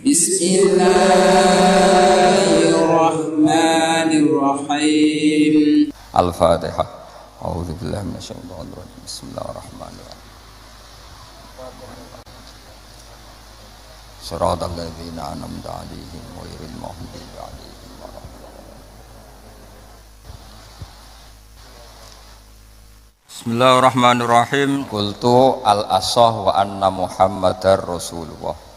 Bismillahirrahmanirrahim. Al-Fatihah. A'udzubillahi minasyaitonir rajim. Bismillahirrahmanirrahim. Shiratal ladzina an'amta 'alaihim ghairil maghdubi 'alaihim waladdallin. Bismillahirrahmanirrahim. Qultu al-asah wa anna Muhammadar Rasulullah.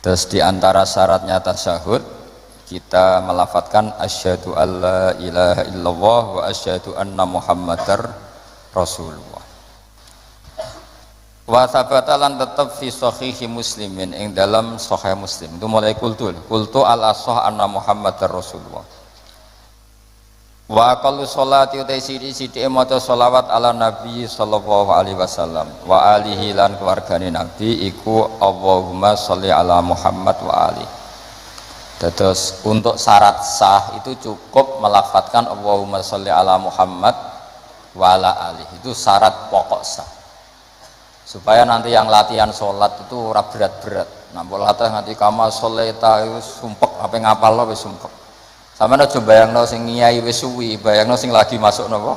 Terus di antara syaratnya tasyahud kita melafatkan asyhadu alla ilaha illallah wa asyhadu anna Muhammadar Rasulullah. Wa sabata lan tetep fi sahihi muslimin ing dalam sahih Muslim. Itu mulai qultu al-asah anna Muhammadar Rasulullah. Wa aqallu sholati utai sithik maca sholawat ala nabi sallallahu alaihi wasallam wa alihi lan keluargane nabi iku Allahumma sholli ala Muhammad wa ali. Terus untuk syarat sah itu cukup melafadzkan Allahumma sholli ala Muhammad wa ala ali. Itu syarat pokok sah. Supaya nanti yang latihan sholat itu ora berat-berat. Nah, boleh nanti kama sholeta itu sumpek apa ngapalno wis sumpek. Sampeyan aja bayangno sing ngiyai wis suwi, bayangno sing lagi masuk napa?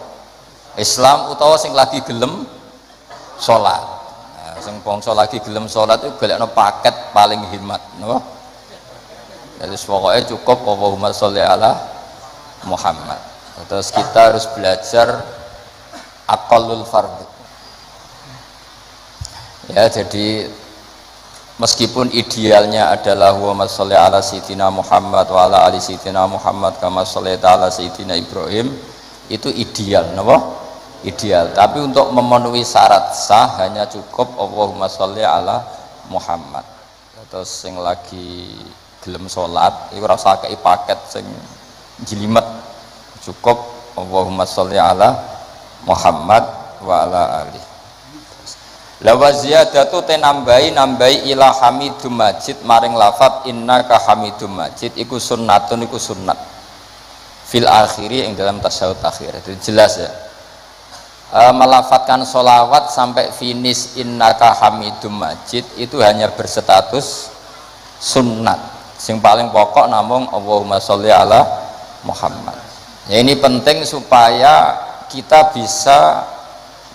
Islam utawa sing lagi gelem salat. Nah, sing bangsa lagi gelem salat itu golekno paket paling hemat, napa? Jadi pokoknya cukup Allahumma sholli ala Muhammad. Terus kita harus belajar aqallul fardhu. Ya, jadi meskipun idealnya adalah wa sholli ala sayyidina Muhammad wa ala ali sayyidina Muhammad kama shallaita ala sayyidina Ibrahim, itu ideal, napa? Ideal. Tapi untuk memenuhi syarat sah hanya cukup Allahumma sholli ala Muhammad. Terus sing lagi gelem salat iku ora usah kei paket sing jilimet. Cukup Allahumma sholli ala Muhammad wa ala ali. La wa ziyadatu nambahi ila hamidum majid maring lafat innaka hamidum majid iku sunnatun, iku sunnat fil akhiri yang dalam tasyahud akhir. Itu jelas ya, melafatkan sholawat sampai finish innaka hamidum majid itu hanya berstatus sunnat. Sing paling pokok namung Allahumma sholli ala Muhammad. Ya, ini penting supaya kita bisa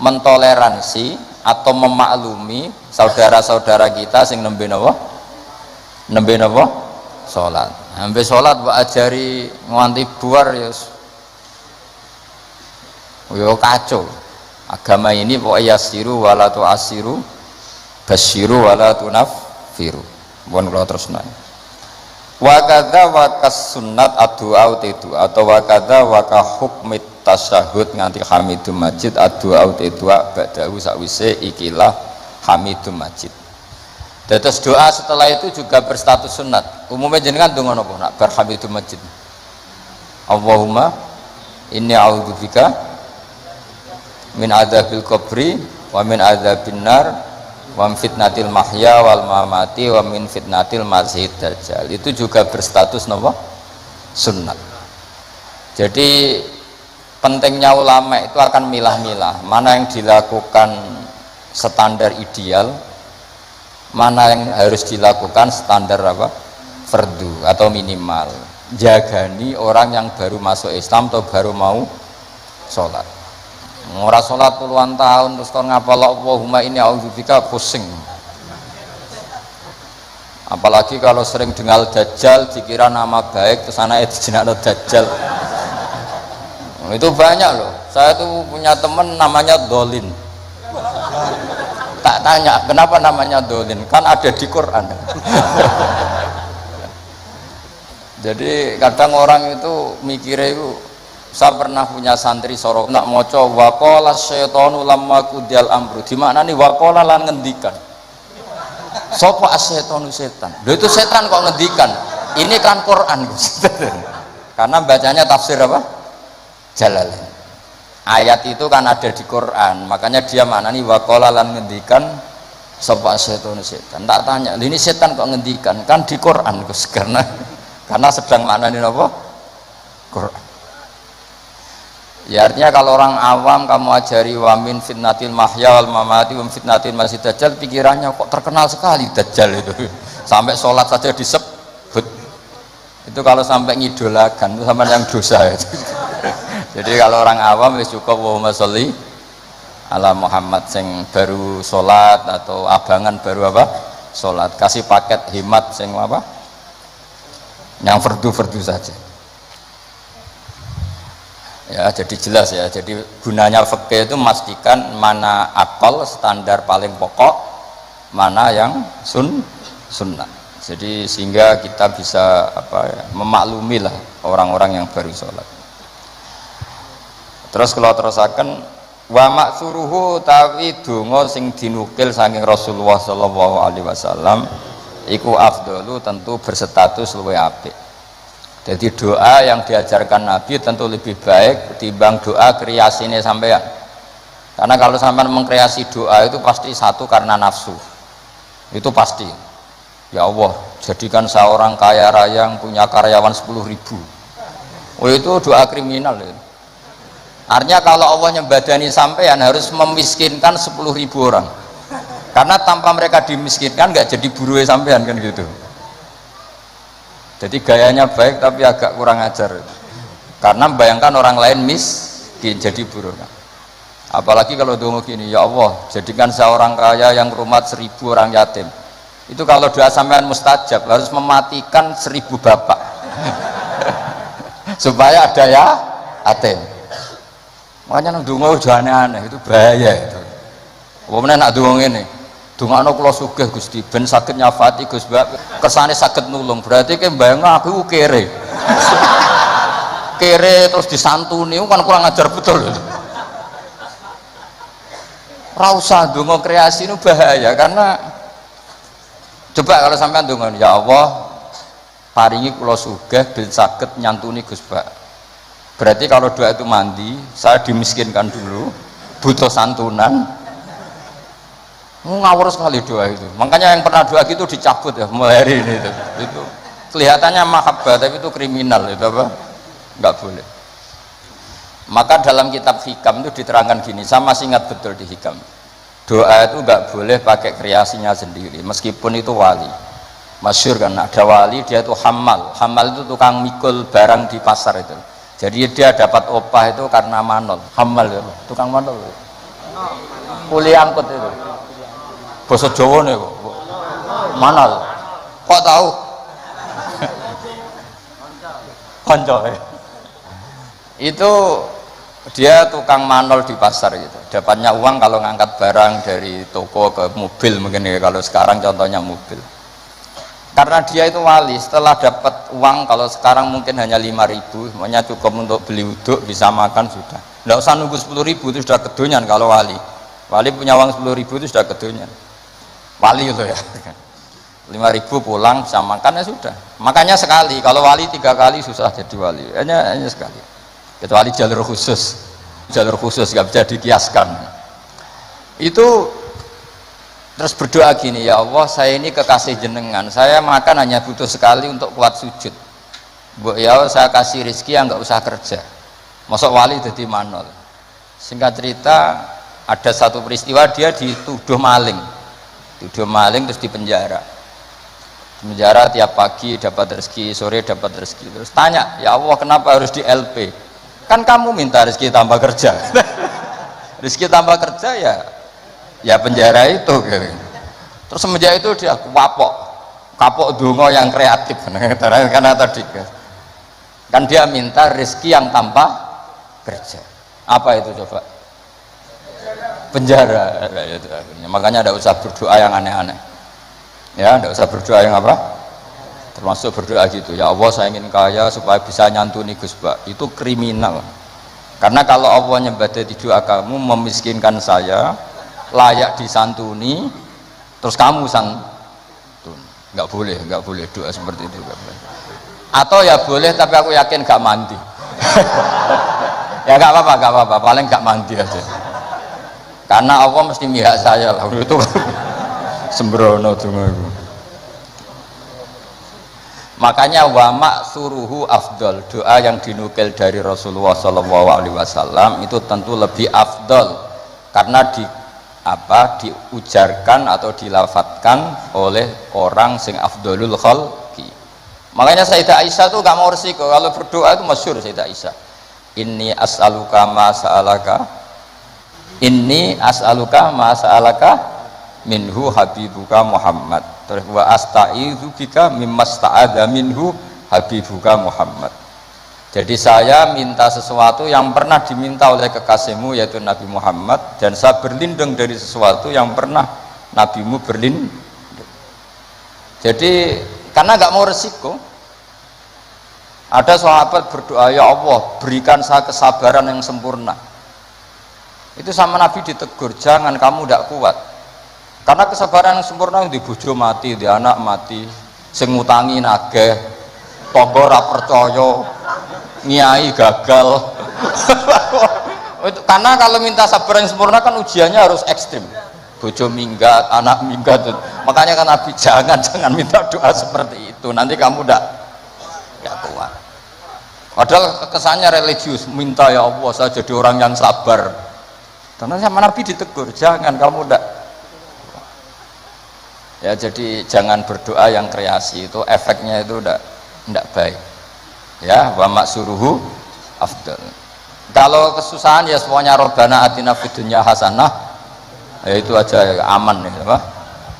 mentoleransi atau memaklumi saudara-saudara kita sing nembe napa salat. Nembe salat mbok ajari nganti buar ya yo kacau. Agama ini pokoknya yasiru wala tu'asiru basyiru wala tunaffiru. Mohon kula terusna. Wa kadza wa kas-sunnat ad-du'a atau wa kadza wa ka hukmit tasyahud nganti hamidum majid ad-du'a ba'dahu sakwise ikilah hamidum majid. Terus doa setelah itu juga berstatus sunat. Umumnya jenengan donga napa nak bar hamidum majid? Allahumma inni a'udzubika min adzabil qabri wa min adzabin nar wa min fitnatil mahya wal mamati wa min fitnatil masiihid dajjal. Itu juga berstatus napa? Sunnat. Jadi pentingnya ulama itu akan milah-milah mana yang dilakukan standar ideal, mana yang harus dilakukan standar apa? Fardu atau minimal. Jagani orang yang baru masuk Islam atau baru mau sholat. Ora sholat puluhan tahun terus kon ngapal Allahumma inni a'udzubika pusing. Apalagi kalau sering dengar dajjal dikira nama baik terus anaknya dijenakno dajjal. Itu banyak loh. Saya tuh punya temen namanya Dolin. Tak tanya kenapa namanya Dolin, kan ada di Quran. Jadi kadang orang itu mikirnya itu, saya pernah punya santri sorok nak moco waqala syaitanu lamma qudiyal amru. Di mana nih waqala lan ngendikan. Sapa asyaitanu setan? Lho itu setan kok ngendikan. Ini kan Quran. Karena bacanya tafsir apa? Jalalain. Ayat itu kan ada di Quran, makanya dia mana nih waqala lan ngendikan sapa setan setan. Tak tanya, ini setan kok ngendikan? Kan di Quran Gus, karena sedang maknani apa? Quran. Ya artinya kalau orang awam kamu ajari wa min fitnatil mahya wal mamati wa fitnatil masih dajjal, pikirannya kok terkenal sekali dajjal itu. Sampai sholat saja disebut. Itu kalau sampai ngidolakan itu sama yang dosa itu. Jadi kalau orang awam wis cukup Allahumma sholli ala Muhammad, sing baru sholat atau abangan baru apa? Sholat, kasih paket himat sing apa? Yang fardu-fardu saja. Ya, jadi jelas ya. Jadi gunanya fikih itu memastikan mana akal standar paling pokok, mana yang sunnah. Jadi sehingga kita bisa apa ya, memaklumi lah orang-orang yang baru sholat. Terus kalau terusaken wa maksuruhu tawi donga sing dinukil saking Rasulullah sallallahu alaihi wasallam iku afdalu, tentu berstatus luwih apik. Jadi doa yang diajarkan Nabi tentu lebih baik dibanding doa kreasinya sampean. Karena kalau sampean mengkreasi doa itu pasti satu karena nafsu. Itu pasti. Ya Allah, jadikan seorang kaya raya yang punya karyawan 10.000. Oh itu doa kriminal itu. Artinya kalau Allah nyembadani sampean harus memiskinkan 10.000 orang. Karena tanpa mereka dimiskinkan nggak jadi buruh sampean kan gitu. Jadi gayanya baik tapi agak kurang ajar. Karena bayangkan orang lain miskin jadi buruh. Apalagi kalau dongo gini, ya Allah jadikan seorang kaya yang rumat 1.000 orang yatim. Itu kalau doa sampean mustajab harus mematikan 1.000 bapak supaya ada ya yatim. Makanya nang dongo udah aneh-aneh, itu bahaya itu. Apa meneh nak dongo ngene? Dongakno kula sugih Gusti ben saged nyafati Gus Mbak, kersane saged nulung. Berarti ke mbayangno aku kere. Kere terus disantuni kan kurang ajar betul. Ora usah donga kreasi itu bahaya karena coba kalau sampean donga ya Allah paringi kula sugih ben saged nyantuni Gus Mbak. Berarti kalau doa itu mandi, saya dimiskinkan dulu, butuh santunan. Ngawur sekali doa itu. Makanya yang pernah doa gitu dicabut ya mulai hari ini itu kelihatannya mahabbah tapi itu kriminal itu apa? Nggak boleh. Maka dalam kitab hikam itu diterangkan gini, saya masih ingat betul di hikam. Doa itu nggak boleh pakai kreasinya sendiri meskipun itu wali. Masyhur kan ada wali dia itu hamal. Hamal itu tukang mikul barang di pasar itu. Jadi dia dapat opah itu karena manol. Hamal itu tukang manol. Kuli angkut itu. Bahasa Jawa nih kok manal kok tahu konco itu dia tukang manol di pasar gitu, dapatnya uang kalau ngangkat barang dari toko ke mobil mungkin ya, kalau sekarang contohnya mobil. Karena dia itu wali, setelah dapat uang kalau sekarang mungkin hanya 5.000, semuanya cukup untuk beli uduk, bisa makan sudah, nggak usah nunggu 10.000 itu sudah kedonyan. Kalau wali punya uang 10.000 itu sudah kedonyan. Wali itu ya 5.000 pulang bisa makan ya sudah. Makanya sekali, kalau wali 3 kali susah jadi wali, hanya sekali, kecuali jalur khusus nggak bisa dikiaskan. Itu terus berdoa gini, ya Allah saya ini kekasih jenengan, saya makan hanya butuh sekali untuk kuat sujud. Ya Allah saya kasih rezeki yang nggak usah kerja. Masuk wali jadi manol. Singkat cerita ada satu peristiwa dia dituduh maling terus di penjara tiap pagi dapat rezeki, sore dapat rezeki. Terus tanya, ya Allah kenapa harus di LP, kan kamu minta rezeki tambah kerja. Rezeki tambah kerja ya penjara itu gitu. Terus semenjak itu dia kapok dongo yang kreatif karena tadi kan dia minta rezeki yang tanpa kerja. Apa itu coba? Penjara. Makanya tidak usah berdoa yang aneh-aneh ya, tidak usah berdoa yang apa, termasuk berdoa gitu, ya Allah saya ingin kaya supaya bisa nyantuni Gus Mbak. Itu kriminal. Karena kalau Allah nyembadani doa kamu memiskinkan saya, layak disantuni, terus kamu santun, nggak boleh doa seperti itu, nggak boleh. Atau ya boleh tapi aku yakin nggak mandi. Ya nggak apa-apa, paling nggak mandi aja. Karena Allah mesti mihak saya lah itu sembrono donga. Makanya wa maksuruhu afdol, doa yang dinukil dari Rasulullah SAW itu tentu lebih afdol karena diujarkan atau dilafatkan oleh orang sing afdolul khalqi. Makanya Sayyidah Aisyah tuh gak mau resiko kalau berdoa, itu masyhur Sayyidah Aisyah, inni as'aluka ma sa'alaka minhu habibuka Muhammad, terus wa asta'idzu bika mimma sta'adza minhu habibuka Muhammad. Jadi saya minta sesuatu yang pernah diminta oleh kekasihmu yaitu Nabi Muhammad, dan saya berlindung dari sesuatu yang pernah nabimu berlindung. Jadi karena nggak mau resiko, ada sahabat berdoa, ya Allah berikan saya kesabaran yang sempurna. Itu sama Nabi ditegur, jangan, kamu tidak kuat. Karena kesabaran yang sempurna di bojo mati, di anak mati, sing ngutangi nageh, tangga ora percaya, nyai gagal. Karena kalau minta sabar yang sempurna kan ujiannya harus ekstrim. Bojo minggat, anak minggat. Makanya kan Nabi jangan minta doa seperti itu. Nanti kamu tidak kuat. Padahal kesannya religius, minta ya Allah saya jadi orang yang sabar. Karena sama Nabi ditegur, jangan, kamu tidak. Ya, jadi jangan berdoa yang kreasi, itu efeknya itu tidak baik. Ya, wa maksuruhu afdal. Kalau kesusahan ya semuanya Rabbana atina fid dunya hasanah, ya itu aja aman ya, apa?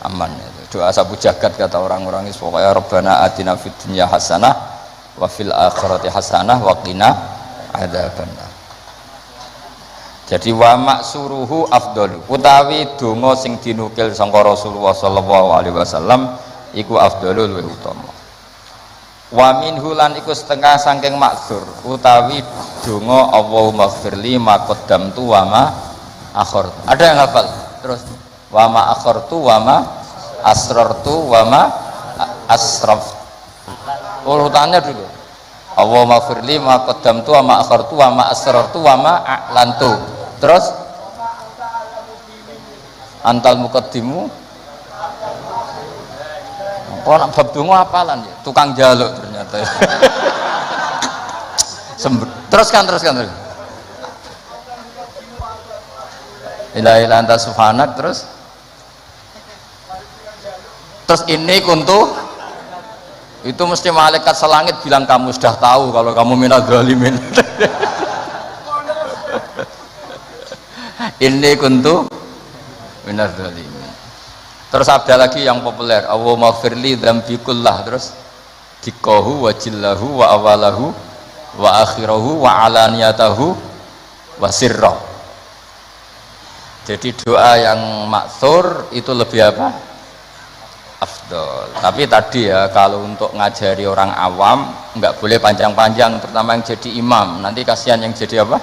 Aman itu. Doa sabu jagat kata orang-orang itu pokoknya Rabbana atina fid dunya hasanah wa fil akhirati hasanah wa qina adzabannar. Jadi wa maksuruhu afdal, utawi donga sing dinukil sangka Rasulullah sallallahu alaihi wasallam iku afdalul wa utama. Wa minhu lan iku setengah saking maksur, utawi donga Allahumma ighfirli ma qaddamtu wa ma akhartu. Ada yang hafal? Terus wa ma akhartu wa ma asrartu wa ma asraf. Urutannya dulu. Allahumma ighfirli ma qaddamtu wa ma akhartu wa ma asrartu wa ma a'lantu. Terus antal muqaddimu. Kok nak bab donga hafalan ya? Tukang jaluk ternyata. Teruskan. Ila ila anta subhanak, terus ini kuntu itu mesti malaikat selangit bilang kamu sudah tahu kalau kamu minal zalimin. Ini kuntu minal zalimin. Terus ada lagi yang populer, Allahumma firli dzambi kullah, terus dikahu wa jillahu wa awalahu wa akhirahu wa alaniyatahu wa sirra. Jadi doa yang maksur itu lebih apa? Afdol. Tapi tadi ya, kalau untuk ngajari orang awam nggak boleh panjang-panjang, terutama yang jadi imam, nanti kasihan yang jadi apa?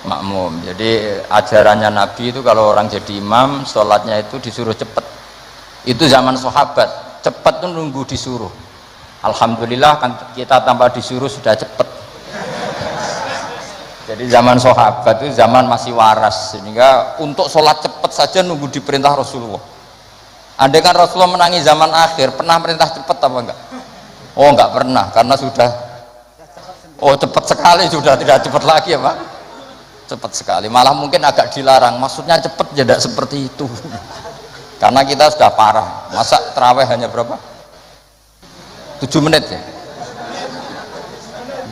Makmum. Jadi ajarannya Nabi itu kalau orang jadi imam sholatnya itu disuruh cepat. Itu zaman sahabat, cepat tuh nunggu disuruh. Alhamdulillah kan kita tanpa disuruh sudah cepat. Jadi zaman sahabat itu zaman masih waras, sehingga untuk sholat cepat saja nunggu diperintah Rasulullah. Andai kan Rasulullah menangi zaman akhir, pernah perintah cepat apa enggak? Oh enggak pernah, karena sudah cepat sekali, sudah tidak cepat lagi ya Pak. Cepat sekali, malah mungkin agak dilarang, maksudnya cepat ya tidak seperti itu. Karena kita sudah parah. Masa terawih hanya berapa? 7 menit ya?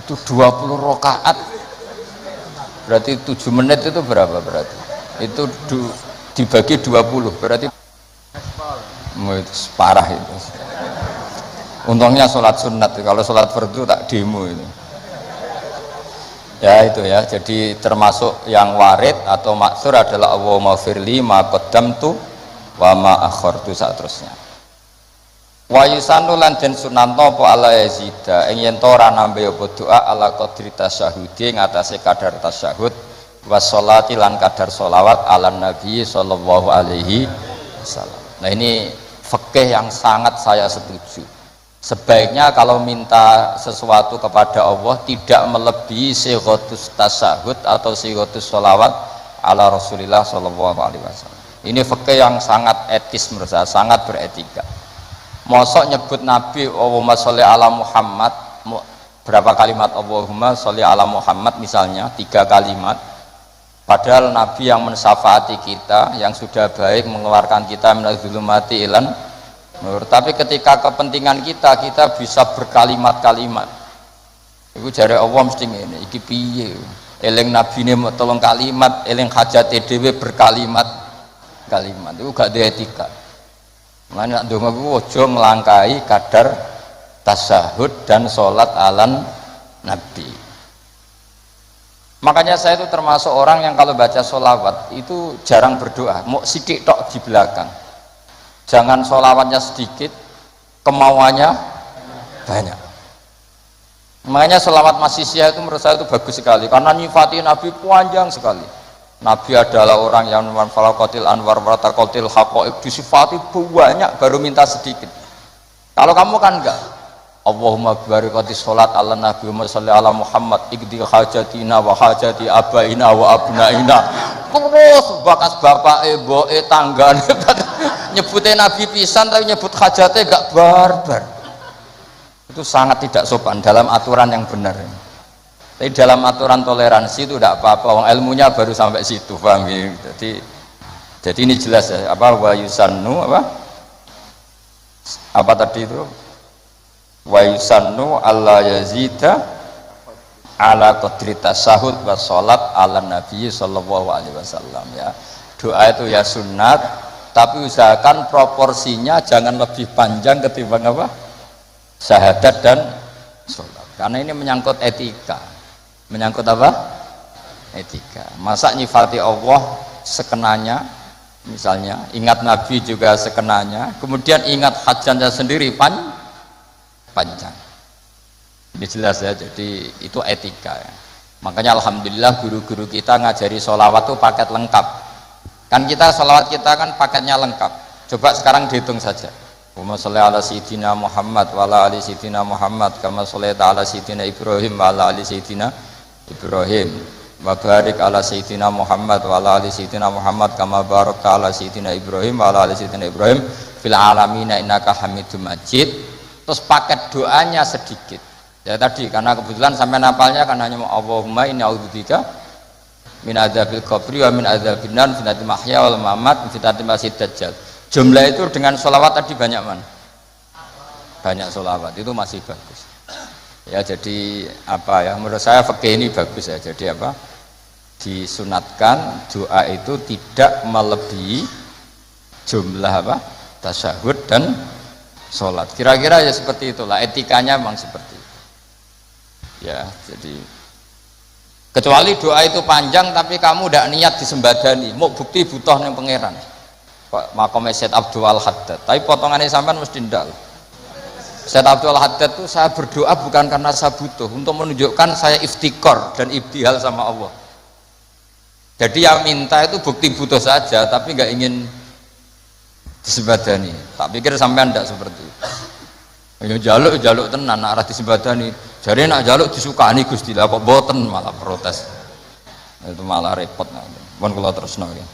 Itu 20 rakaat. Berarti 7 menit itu berapa berarti? Itu dibagi 20, berarti itu parah itu. Untungnya sholat sunat, kalau sholat fardu tak demo itu. Ya itu ya, jadi termasuk yang warid atau maksur adalah Allahumma firli ma qaddamtu wa ma akhartu saterusnya. Wa yusanu lan den sunanto apa ala yazida ing yen to ora nambe apa doa ala qadri tasyahudi ngatasé kadar tasyahud wa sholati lan kadar sholawat ala nabi sallallahu alaihi wasallam. Nah ini fikih yang sangat saya setuju. Sebaiknya kalau minta sesuatu kepada Allah tidak melebihi sighatus tasyahud atau sighatus sholawat ala Rasulillah sallallahu alaihi wasallam. Ini fikih yang sangat etis menurut saya, sangat beretika. Mosok nyebut Nabi Allahumma sholli ala Muhammad, berapa kalimat Allahumma sholli ala Muhammad misalnya 3 kalimat, padahal Nabi yang mensyafaati kita, yang sudah baik mengeluarkan kita minadz zulumati ilan nur, tapi ketika kepentingan kita bisa berkalimat-kalimat. Iku jare Allah mesti ngene, iki piye? Eling nabine mau tolong kalimat, eling hajate dhewe berkalimat-kalimat. Iku gak ada etika. Mana nak donga ku aja nglangkai kadar tasyahud dan sholat alan Nabi. Makanya saya itu termasuk orang yang kalau baca sholawat itu jarang berdoa, mau sidik tok di belakang. Jangan sholawatnya sedikit, kemauannya banyak. Makanya sholawat Masisiyah itu menurut saya itu bagus sekali karena nyifati Nabi panjang sekali. Nabi adalah orang yang manfalakotil anwar waratakotil haqoib, disifati banyak baru minta sedikit. Kalau kamu kan enggak, Allahumma barikati sholat ala Nabi Muhammad salli ala Muhammad ikdi hajatina wa hajati abaina wa abnaina, terus bakas bapak ibuke tanggane nyebutnya Nabi pisan tapi nyebut hajatnya enggak barbar. Itu sangat tidak sopan dalam aturan yang benar. Tapi dalam aturan toleransi itu tidak apa-apa, ilmunya baru sampai situ, paham ya? Jadi ini jelas ya, apa wa yusannu apa tadi itu? Wa yusannu alla yazida ala qadri tasyahud wa sholat ala nabi sallallahu alaihi wasallam ya. Doa itu ya sunat, tapi usahakan proporsinya jangan lebih panjang ketimbang apa? Syahadat dan sholat, karena ini menyangkut etika. Menyangkut apa? Etika. Masa nyifati Allah sekenanya, misalnya ingat Nabi juga sekenanya, kemudian ingat hajatnya sendiri panjang. Ini jelas ya, jadi itu etika ya. Makanya alhamdulillah guru-guru kita ngajari sholawat itu paket lengkap. Kan kita sholawat kita kan paketnya lengkap. Coba sekarang dihitung saja. Allahumma sholli ala sayyidina Muhammad wa ala ali sayyidina Muhammad kama shallaita ala sayyidina Ibrahim wa ala ali sayyidina Ibrahim wa barik ala sayyidina Muhammad wa ala ali sayyidina Muhammad kama barakta ala sayyidina Ibrahim wa ala ali sayyidina Ibrahim fil alamin innaka Hamidum Majid. Terus paket doanya sedikit. Ya tadi karena kebetulan sampai napalnya kan hanya Allahumma inni a'udzubika min adzabil qabri wa min adzabin nar fitnatil mahya wal mamat fitnatil masiihid dajjal. Jumlah itu dengan sholawat tadi banyak man, banyak sholawat itu masih bagus ya. Jadi apa ya, menurut saya fikih ini bagus ya. Jadi apa, disunatkan doa itu tidak melebihi jumlah apa tasyahud dan sholat, kira-kira ya seperti itulah etikanya, memang seperti itu ya. Jadi kecuali doa itu panjang tapi kamu tidak niat disembadani, mau bukti butuh yang pangeran makomnya Syed Abdul Al-Haddad, tapi potongannya sampean mesti ndal. Syed Abdul Al-Haddad itu saya berdoa bukan karena saya butuh, untuk menunjukkan saya iftikor dan ibtihal sama Allah. Jadi yang minta itu bukti butuh saja, tapi nggak ingin disembadani. Tak pikir sampean tidak seperti itu. Ya jaluk tenan, nak arah disembadani. Jadi nak jaluk disukani Gusti lah, kok boten malah protes. Itu malah repot. Pun kula terusno ya.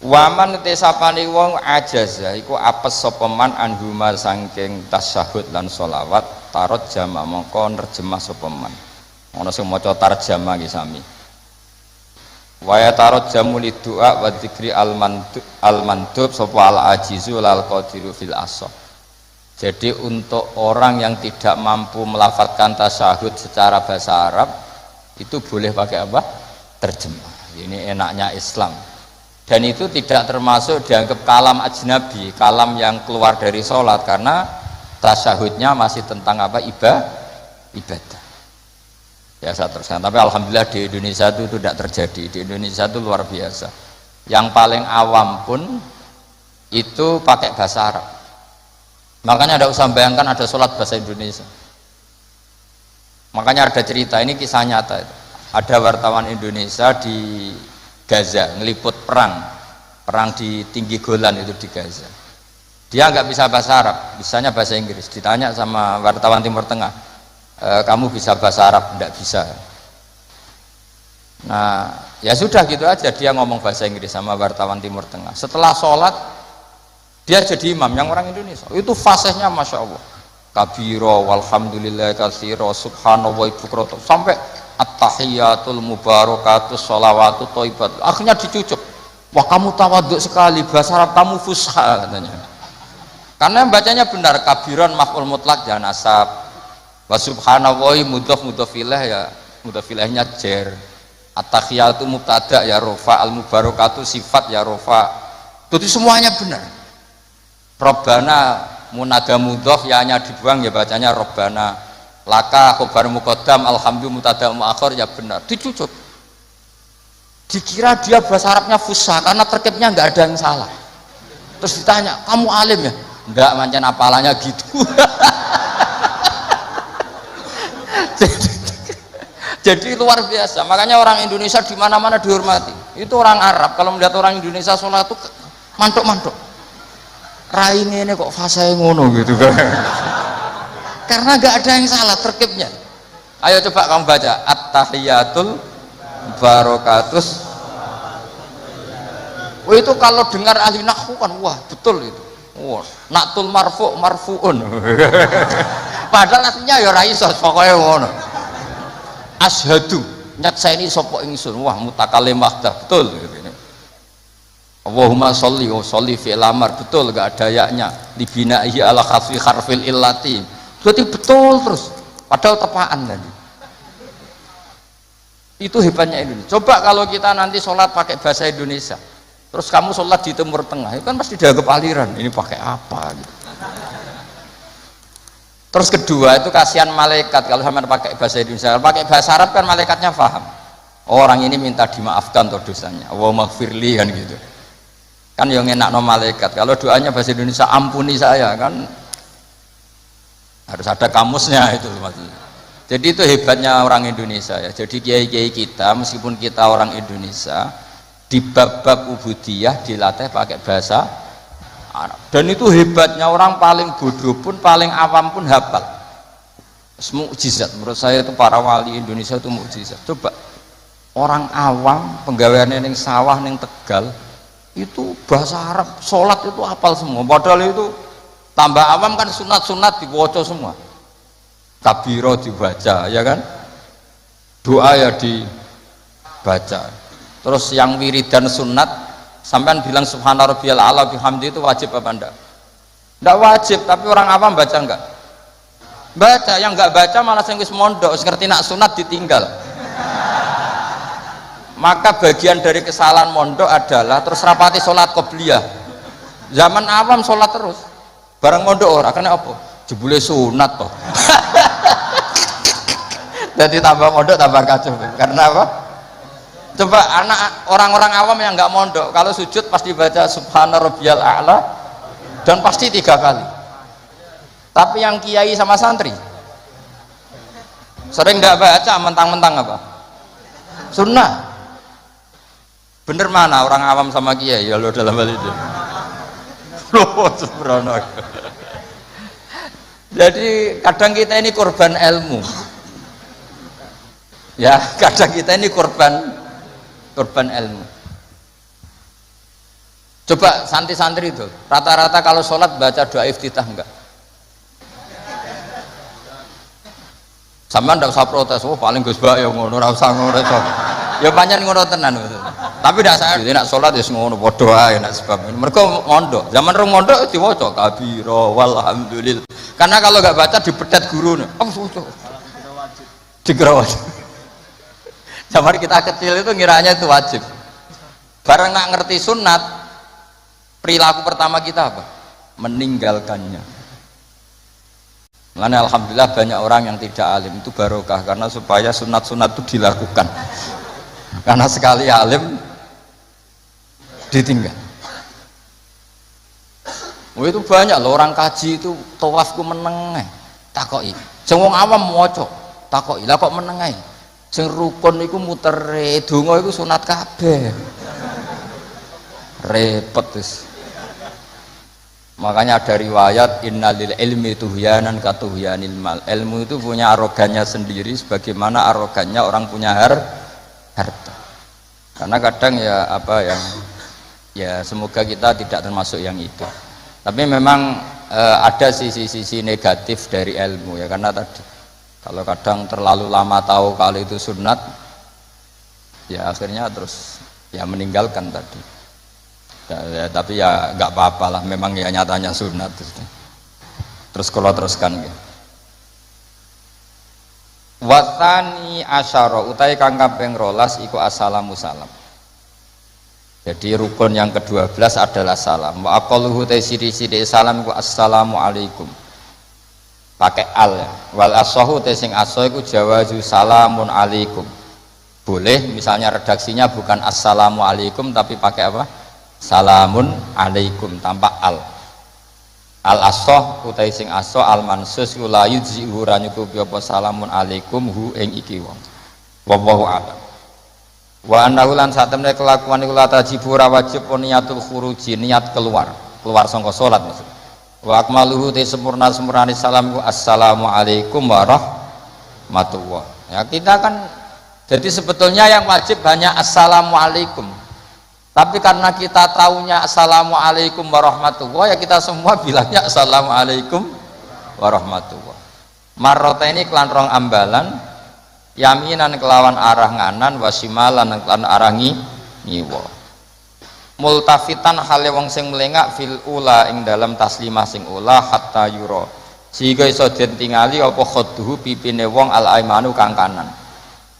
Waman tesapani wong ajaza iku apes sapa man anhuma saking tasyahud lan sholawat tarot jama mongko nerjemah sapa man. Ana sing maca tarjamah iki sami. Wa ya tarot jamu lidua wa dzikri al mandub sapa al ajizu lal qadiru fil asah. Jadi untuk orang yang tidak mampu melafadzkan tasyahud secara bahasa Arab itu boleh pakai apa? Terjemah. Ini enaknya Islam. Dan itu tidak termasuk dianggap kalam ajnabi, kalam yang keluar dari sholat, karena tasyahudnya masih tentang apa? Ibadah. Ya saya teruskan. Tapi alhamdulillah di Indonesia itu tidak terjadi. Di Indonesia itu luar biasa. Yang paling awam pun itu pakai bahasa Arab. Makanya ada usah bayangkan ada sholat bahasa Indonesia. Makanya ada cerita, ini kisah nyata itu. Ada wartawan Indonesia di Gaza ngeliput perang di tinggi Golan itu di Gaza. Dia nggak bisa bahasa Arab, bisanya bahasa Inggris. Ditanya sama wartawan Timur Tengah, kamu bisa bahasa Arab? Nggak bisa. Nah ya sudah gitu aja, dia ngomong bahasa Inggris sama wartawan Timur Tengah. Setelah sholat Dia jadi imam yang orang Indonesia. Itu fasihnya masya Allah. Kabiro walhamdulillah katsiro subhanallah bukrata sampai at-tahiyatul mubarakatus sholawatu thayyibat. Akhirnya dicucuk. Wah kamu tawaduk sekali, bahasa Arab kamu fusha katanya. Karena bacanya benar, kabiron maf'ul mutlak ya nasab. Wa subhanallah mudhaf ilah ya mudhaf ilahnya jar. At-tahiyatu mubtada ya rofa, al-mubarakatu sifat ya rofa. Itu semuanya benar. Robbana munada mudhaf ya hanya dibuang ya bacanya Robbana. Laka khobar muqaddam alhamdulillah mubtada muakhir ya benar. Dicucuk. Dikira dia bahasa Arabnya fusha karena terkibnya nggak ada yang salah. Terus ditanya, kamu alim ya? Enggak, mancen apalannya gitu. Jadi luar biasa. Makanya orang Indonesia di mana-mana dihormati. Itu orang Arab kalau melihat orang Indonesia sholat itu mantuk-mantuk. Raine ini kok fase ngono gitu kan. Karena nggak ada yang salah terkibnya. Ayo coba kamu baca at-tahiyatul barakatus. Oh itu kalau dengar ahli nahwu kan wah betul itu. Wah, naktul marfu'un. Padahal aslinya ya ra iso pokoke ngono. Ashadu nyakseni sapa ingsun. Wah mutakalimah betul gitu. Allahumma sholli wa sholli fi'il amar betul enggak ada yaknya libinahi ala khaffi harfil illati. Berarti betul terus. Padahal tepaan tadi. Itu hebatnya Indonesia. Coba kalau kita nanti sholat pakai bahasa Indonesia. Terus kamu sholat di Timur Tengah, itu kan pasti dianggap aliran. Ini pakai apa? Gitu. Terus kedua itu kasihan malaikat kalau sama pakai bahasa Indonesia. Kalau pakai bahasa Arab kan malaikatnya paham. Orang ini minta dimaafkan tuh dosanya. Allahumma gfirli kan gitu. Kan yang enak no malaikat. Kalau doanya bahasa Indonesia ampuni saya kan harus ada kamusnya itu maksudnya. Jadi itu hebatnya orang Indonesia ya. Jadi kiai-kiai kita meskipun kita orang Indonesia di bab-bab ubudiyah dilatih pakai bahasa Arab. Dan itu hebatnya orang paling bodoh pun paling awam pun hafal. Mukjizat menurut saya itu para wali Indonesia itu mukjizat. Coba orang awam penggawaiannya ning sawah ning Tegal itu bahasa Arab sholat itu hafal semua. Padahal itu tambah awam kan sunat-sunat diwoco semua. Kabiro dibaca ya kan, doa ya dibaca. Terus yang wiridan sunat sampean bilang subhana rabbiyal a'la bihamdi itu wajib apa enggak? Enggak wajib, tapi orang awam baca enggak? Baca, yang enggak baca malah sing wis mondok, ngerti nak sunat ditinggal. Maka bagian dari kesalahan mondok adalah terus rapati sholat qobliyah. Zaman awam sholat terus, bareng mondok ora kena apa? Jebule sunat toh. Jadi tambah mondok tambah kacau. Karena apa? Coba anak orang-orang awam yang nggak mondok kalau sujud pasti baca subhana rabbiyal a'la dan pasti 3 kali. Tapi yang kiai sama santri sering nggak baca, mentang-mentang apa? Sunnah. Bener mana orang awam sama kiai kalau dalam hal itu? Loh, subhanallah. Jadi kadang kita ini korban ilmu. Ya, kadang kita ini korban ilmu. Coba santri-santri itu rata-rata kalau sholat baca doa iftitah enggak? Sama ndak usah protes, oh paling Gus Bak ya ngono, ora usah ngono. Ya pancen ngono tenan. Tapi ndak saya nek sholat wis ngono padha ae nek sebab. Mergo mondok. Zaman rong mondok diwaca kabira walhamdulillah. Karena kalau enggak baca dipedet gurune. Oh, dikira wajib. Zaman kita kecil itu ngiranya itu wajib. Bareng nggak ngerti sunat, perilaku pertama kita apa? Meninggalkannya. Makanya alhamdulillah banyak orang yang tidak alim itu barokah karena supaya sunat-sunat itu dilakukan. Karena sekali alim ditinggal. Oh itu banyak loh orang kaji itu tawafku meneng takoki. Sing wong awam maca takoki. Lah kok meneng ae? Sing rukun iku mutere, donga iku sunat kabeh. Repot wis. Makanya ada riwayat innalil ilmi tuhyanan katuhyanil mal. Ilmu itu punya arogannya sendiri sebagaimana arogannya orang punya harta. Karena kadang ya apa yang ya semoga kita tidak termasuk yang itu. Tapi memang ada sisi-sisi negatif dari ilmu ya, karena tadi kalau kadang terlalu lama tahu kalau itu sunat ya akhirnya terus ya meninggalkan tadi ya, tapi ya nggak apa-apa lah, memang ya nyatanya sunat terus kalau teruskan ya. Watani asyara utai kang kaping 12 iku assalamu salam. Jadi rukun yang ke-12 adalah salam. Wa aqalluhu ta sithik-sithik salam iku assalamu alaikum. Pakai al ya. Wal asahu ta sing asa iku jawazu salamun alaikum. Boleh misalnya redaksinya bukan assalamu alaikum tapi pakai apa? Salamun alaikum tanpa al. Al asah utai sing asa al mansus la yujzihu ra nyukupi apa salamun alaikum hu ing iki wong. Wallahu a'lam. Wa annahu lan satemene kelakuan iku la tajibu ra wajib niatul khuruji, niat keluar sangka salat maksud. Wa akmaluhu te sempurnane salam ku assalamu alaikum warahmatullah. Ya kita kan jadi sebetulnya yang wajib hanya assalamu alaikum. Tapi karena kita taunya assalamu alaikum warahmatullah ya kita semua bilangnya assalamu alaikum warahmatullah. Marrota ini kelan rong ambalan, yaminan kelawan arah nganan, wasimalan kelan arah ngiwa. Multafitan hale wong sing melengak fil ula ing dalam taslimah sing ula hatta yura. Sehingga iso den tingali apa khadduhu pipine wong al aimanu kang kanan.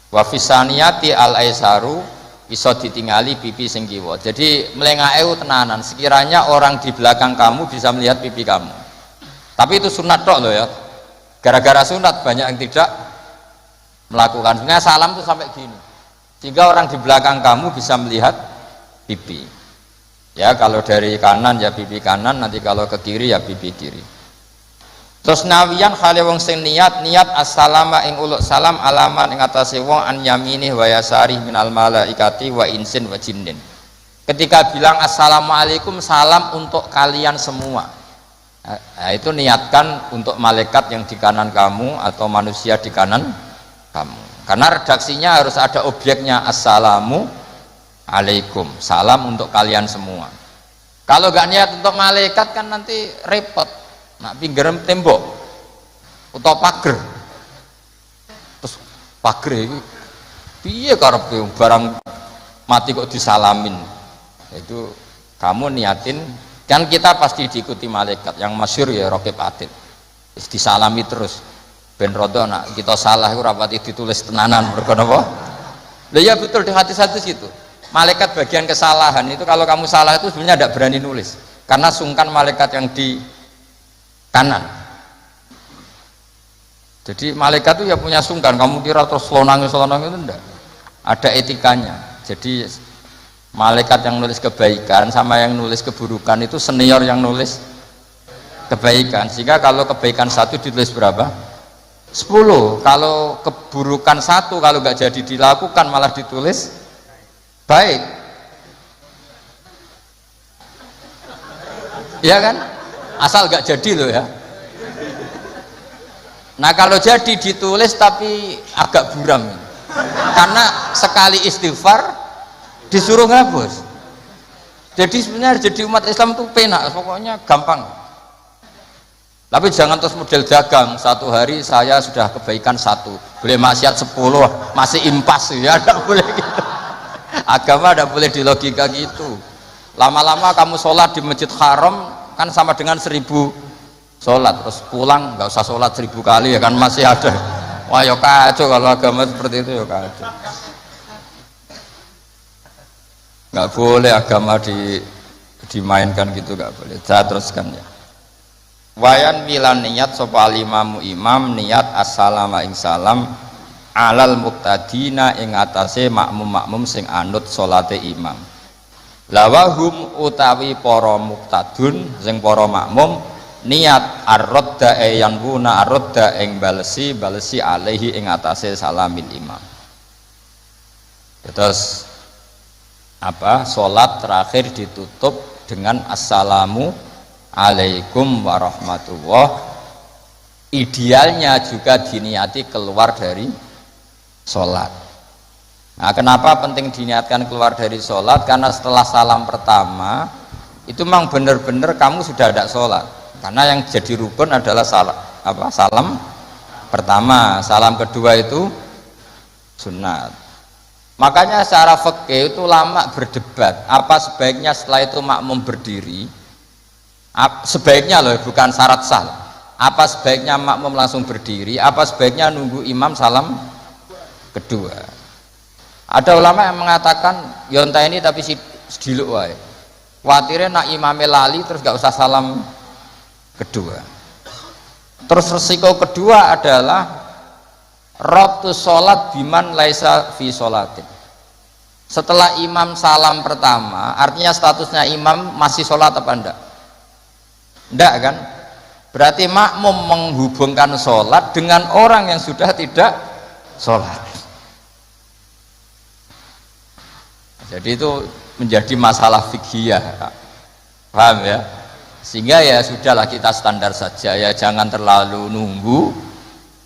Wa fisaniyati al aisaru iso ditingali pipi sing kiwa. Jadi melengake tenanan. Sekiranya orang di belakang kamu bisa melihat pipi kamu. Tapi itu sunat tok loh ya. Gara-gara sunat banyak yang tidak melakukan. Sebenarnya salam itu sampai gini. Sehingga orang di belakang kamu bisa melihat pipi. Ya kalau dari kanan ya pipi kanan, nanti kalau ke kiri ya pipi kiri. Terus nawiyan khale wong sing niat assalama ing uluk salam alaman ing atase wong an yaminih wa yasari minal malaikati wa insin wa jinnin. Ketika bilang assalamualaikum salam untuk kalian semua. Nah, itu niatkan untuk malaikat yang di kanan kamu atau manusia di kanan kamu. Karena redaksinya harus ada objeknya assalamu alaikum, salam untuk kalian semua. Kalau gak niat untuk malaikat kan nanti repot. Nak pinggiran tembok atau pager, terus pager itu piye karepe barang mati kok disalamin. Itu kamu niatin, kan kita pasti diikuti malaikat. Yang masyhur ya Raqib Atid, disalami terus. Ben rodo nak kita salah itu rapati ditulis tenanan mergo napa? Lah ya betul di hadis-hadis itu. Malaikat bagian kesalahan itu kalau kamu salah itu sebenarnya tidak berani nulis karena sungkan malaikat yang di kanan. Jadi malaikat itu ya punya sungkan, kamu kira terus selonang itu enggak. Ada etikanya. Jadi malaikat yang nulis kebaikan sama yang nulis keburukan itu senior yang nulis kebaikan. Sehingga kalau kebaikan satu ditulis berapa? 10. Kalau keburukan satu kalau nggak jadi dilakukan malah ditulis baik. Ya kan? Asal nggak jadi loh ya. Nah kalau jadi ditulis tapi agak buram, karena sekali istighfar disuruh ngapus. Jadi sebenarnya jadi umat Islam itu penak, pokoknya gampang. Tapi jangan terus model dagang, satu hari saya sudah kebaikan 1, boleh maksiat 10, masih impas ya, tidak boleh gitu. Agama tidak boleh di logika gitu. Lama-lama kamu sholat di masjid haram kan sama dengan 1000 sholat, terus pulang nggak usah sholat 1000 kali ya kan masih ada. Wah ya kacau kalau agama seperti itu, ya kacau. Nggak boleh agama dimainkan gitu, nggak boleh. Saya teruskan ya. Wayan wilan niat sapa alimamu imam niat assalamu ing salam alal muqtadina ing atase makmum-makmum sing anut salate imam. Lawahum utawi para muqtadun sing para makmum niat ar-radda yang guna ar-radda ing balesi alaihi ing atase salamin imam. Terus apa? Salat terakhir ditutup dengan assalamu alaikum warahmatullah. Idealnya juga diniati keluar dari sholat. Nah kenapa penting diniatkan keluar dari sholat? Karena setelah salam pertama itu memang benar-benar kamu sudah ada sholat, karena yang jadi rukun adalah salam pertama, salam kedua itu sunat. Makanya secara fikih itu lama berdebat apa sebaiknya setelah itu makmum berdiri, sebaiknya loh, bukan syarat sah, apa sebaiknya makmum langsung berdiri, apa sebaiknya nunggu imam salam kedua. Ada ulama yang mengatakan yonta ini tapi sediluk wae, khawatirnya nak imamnya lali terus gak usah salam kedua. Terus resiko kedua adalah rabtu sholat biman laisa fi sholatin. Setelah imam salam pertama, artinya statusnya imam masih sholat apa enggak? Enggak kan? Berarti makmum menghubungkan sholat dengan orang yang sudah tidak sholat. Jadi itu menjadi masalah fikhiyah, paham ya? Sehingga ya sudahlah kita standar saja, ya jangan terlalu nunggu,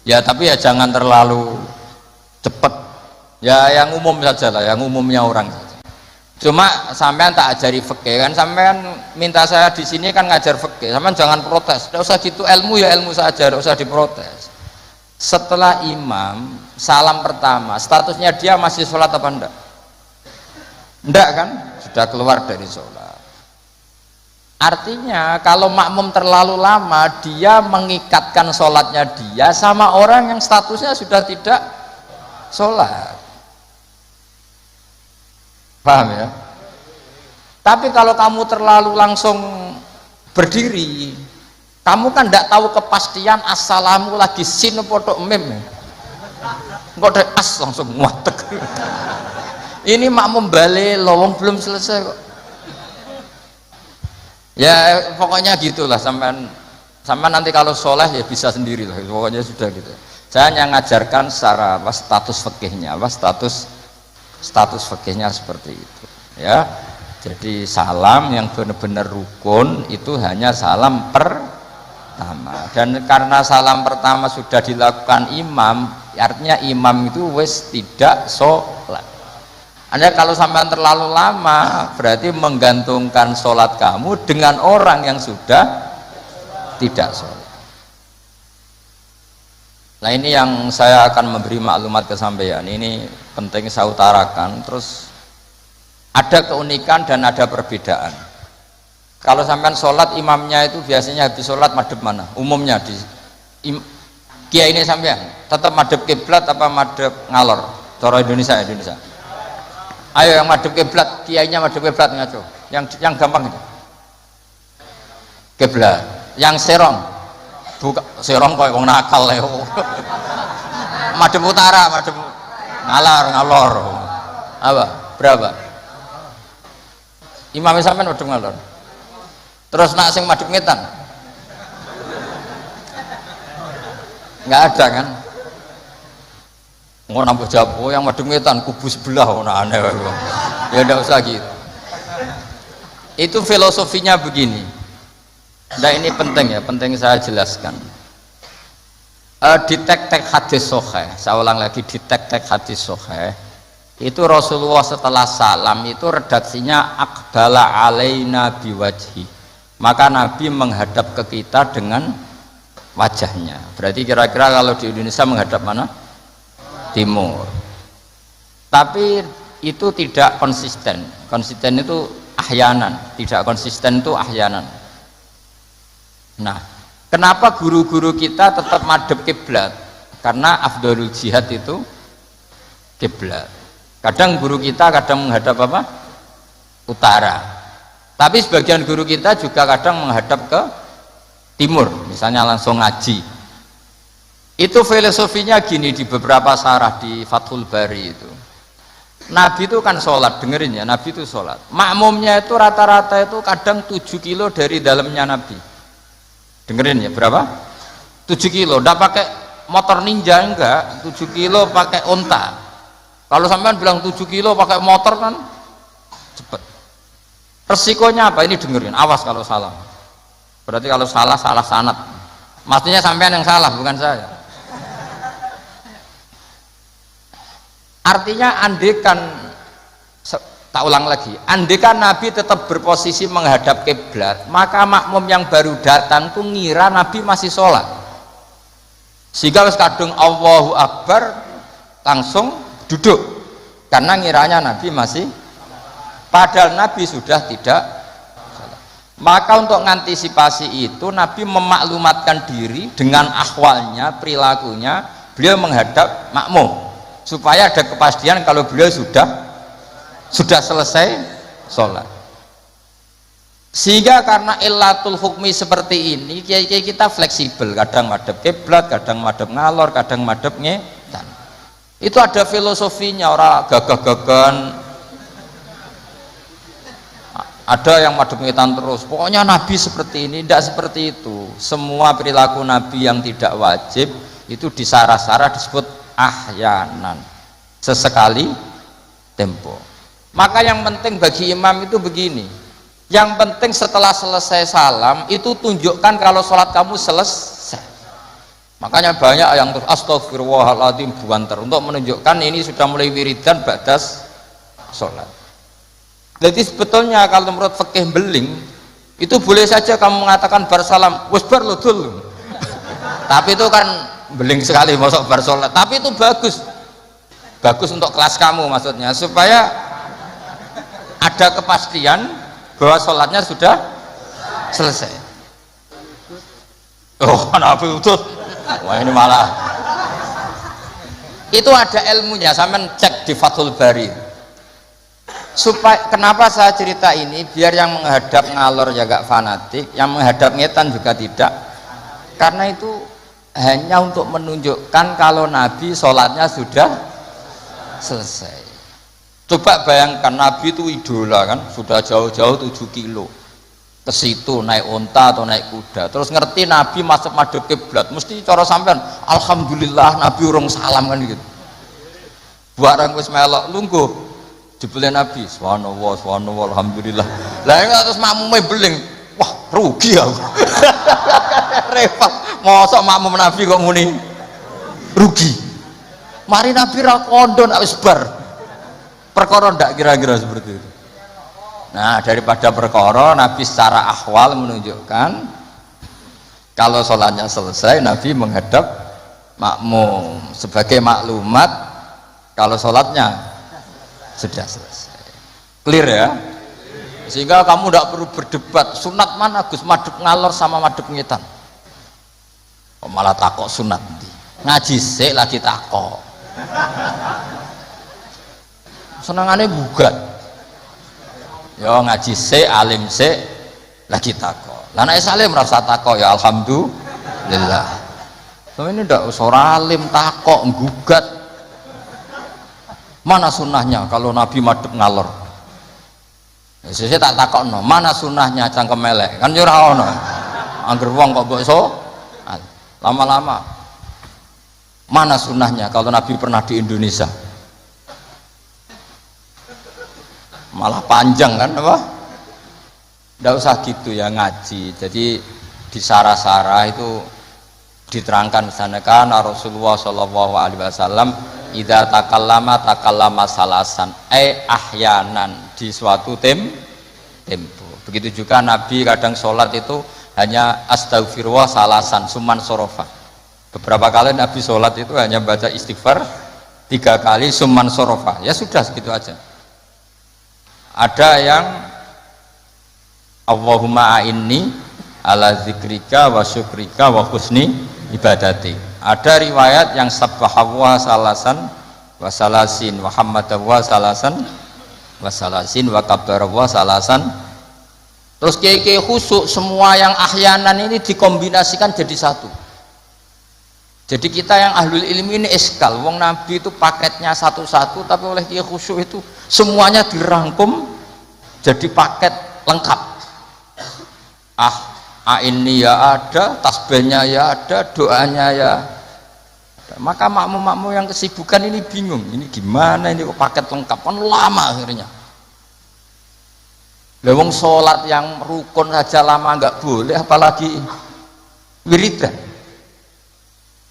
ya tapi ya jangan terlalu cepat, ya yang umum saja lah, yang umumnya orang saja. Cuma sampean tak ajari fikih kan, sampean minta saya di sini kan ngajar fikih, sampean jangan protes, tidak usah gitu, ilmu ya ilmu saja, tidak usah diprotes. Setelah imam salam pertama, statusnya dia masih sholat apa enggak? Enggak kan? Sudah keluar dari sholat. Artinya kalau makmum terlalu lama, dia mengikatkan sholatnya dia sama orang yang statusnya sudah tidak sholat. Paham ya? Tapi kalau kamu terlalu langsung berdiri, kamu kan tidak tahu kepastian assalamu lagi sin podo mem. Kok ada as langsung muatek. Ini makmum balik lowong belum selesai kok. Ya pokoknya gitulah, sampean nanti kalau soleh ya bisa sendiri lah, pokoknya sudah gitu. Saya hanya ngajarkan secara status fikihnya, status fikihnya seperti itu ya. Jadi salam yang benar-benar rukun itu hanya salam pertama, dan karena salam pertama sudah dilakukan imam, artinya imam itu wis tidak sholat. Anda kalau sampai terlalu lama berarti menggantungkan sholat kamu dengan orang yang sudah tidak sholat. Nah ini yang saya akan memberi maklumat ke sampean, ini penting saya utarakan. Terus ada keunikan dan ada perbedaan. Kalau sampean sholat imamnya itu biasanya habis sholat madhep mana? Umumnya di kiai ini sampean tetap madhep kiblat apa madhep ngalor? Cara Indonesia. Ayo yang madhep kiblat, kiainya madhep kiblat ngaco. Yang gampang itu. Kiblat. Yang serong. Buka serong koyo wong nakal lho. Madhep utara, madhep ngalor. Apa? Berapa? Imamnya sampean madhep ngalor. Terus nak sing madhep ngetan. Enggak ada kan? Nggak nambah jawab, oh yang madhep ngetan kubu sebelah, aneh. Ya enggak usah gitu. Itu filosofinya begini. Nah ini penting ya, penting saya jelaskan. Di tek-tek hadis sahih, saya ulang lagi, di tek-tek hadis sahih itu Rasulullah setelah salam itu redaksinya aqbala alaina biwajhi, maka Nabi menghadap ke kita dengan wajahnya. Berarti kira-kira kalau di Indonesia menghadap mana? Timur. Tapi itu tidak konsisten. Konsisten itu ahyanan, tidak konsisten itu ahyanan. Nah, kenapa guru-guru kita tetap madhep kiblat? Karena afdhalul jihad itu kiblat. Kadang guru kita kadang menghadap apa? Utara. Tapi sebagian guru kita juga kadang menghadap ke timur, misalnya langsung ngaji. Itu filosofinya gini di beberapa syarah di Fathul Bari itu. Nabi itu kan sholat, dengerin ya, Nabi itu sholat. Makmumnya itu rata-rata itu kadang 7 kilo dari dalamnya Nabi. Dengerin ya, berapa? 7 kilo, udah pakai motor ninja enggak, 7 kilo pakai unta. Kalau sampean bilang 7 kilo pakai motor kan cepet. Resikonya apa? Ini dengerin, awas kalau salah. Berarti kalau salah sanad. Maksudnya sampean yang salah, bukan saya. Artinya andekan Tak ulang lagi, andaikan Nabi tetap berposisi menghadap kiblat, maka makmum yang baru datang tuh ngira Nabi masih sholat, sehingga wis kadung Allahu Akbar langsung duduk karena ngiranya Nabi masih, padahal Nabi sudah tidak sholat. Maka untuk mengantisipasi itu Nabi memaklumatkan diri dengan ahwalnya, perilakunya, beliau menghadap makmum supaya ada kepastian kalau beliau sudah selesai sholat. Sehingga karena illatul hukmi seperti ini, kiai-kiai kita fleksibel, kadang madhep kiblat, kadang madhep ngalor, kadang madhep ngetan. Itu ada filosofinya, orang gagah-gagahan. Ada yang madhep ngetan terus, pokoknya Nabi seperti ini. Tidak seperti itu. Semua perilaku Nabi yang tidak wajib itu disara-sara disebut ahyanan, sesekali tempo. Maka yang penting bagi imam itu begini, yang penting setelah selesai salam itu tunjukkan kalau sholat kamu selesai. Makanya banyak yang terus astagfirullahaladzim buanter untuk menunjukkan ini sudah mulai wiridan badas sholat. Jadi sebetulnya kalau menurut fikih beling itu boleh saja kamu mengatakan bar salam wis bar ludul tapi itu kan beling sekali masuk bar sholat, tapi itu bagus untuk kelas kamu, maksudnya supaya ada kepastian bahwa sholatnya sudah selesai. Oh, Nabi Udud, wah ini malah itu ada ilmunya, sampean cek di Fathul Bari. Supaya kenapa saya cerita ini, biar yang menghadap ngalor juga fanatik, yang menghadap ngetan juga tidak, karena itu hanya untuk menunjukkan kalau Nabi sholatnya sudah selesai. Coba bayangkan Nabi itu idola kan, sudah jauh-jauh 7 kilo ke situ naik onta atau naik kuda, terus ngerti Nabi masuk madhep kiblat, mesti cara sampean alhamdulillah Nabi urung salam kan gitu. Barang wis melok lungguh dibeli Nabi subhanallah subhanallah alhamdulillah. Lah terus makmume beling, wah rugi aku. Repot, mosok makmum Nabi kok muni rugi. Mari Nabi ra kondo nak wis bar. Perkara ndak kira-kira seperti itu. Nah, daripada perkara, Nabi secara ahwal menunjukkan kalau sholatnya selesai Nabi menghadap makmum sebagai maklumat kalau sholatnya sudah selesai. Clear ya? Sehingga kamu tidak perlu berdebat sunat mana Gus, madhep ngalor sama madhep ngetan. Oh, malah takok sunat ngaji sik lagi takok. Senangannya gugat ya ngaji se alim se lagi takok. Lah nek salim rasa takok ya alhamdulillah. So ini ndak usah alim takok gugat. Mana sunnahnya kalau Nabi madhep ngalor? Ya sesuk tak takokno, mana sunnahnya cangkem elek? Kan yo ora ono. Angger wong kok mbok iso lama-lama. Mana sunnahnya kalau Nabi pernah di Indonesia? Malah panjang kan apa? Tidak usah gitu ya ngaji. Jadi di sara-sara itu diterangkan misalnya kan Rasulullah Shallallahu Alaihi Wasallam idza takallama salasan ahyanan di suatu tempo. Begitu juga Nabi kadang sholat itu hanya astagfirullah salasan suman sorofa. Beberapa kali Nabi sholat itu hanya baca istighfar 3 kali suman sorofa. Ya sudah segitu aja. Ada yang Allahumma a'inni ala zikrika wa syukrika wa husni ibadati. Ada riwayat yang sabbahawa salasan wa salasin wa hammadawa salasan wa salasin wa kabbarawa salasan. Terus kiai-kiai khusyuk semua yang ahyanan ini dikombinasikan jadi satu. Jadi kita yang ahlul ilmi ini eskal, wong Nabi itu paketnya satu-satu, tapi oleh kiai khusyuk itu semuanya dirangkum jadi paket lengkap. Ini ya ada, tasbihnya ya ada, doanya ya ada. Maka makmum-makmum yang kesibukan ini bingung, ini gimana ini kok paket lengkap, kan lama akhirnya. Lewong sholat yang rukun saja lama nggak boleh, apalagi wiridan.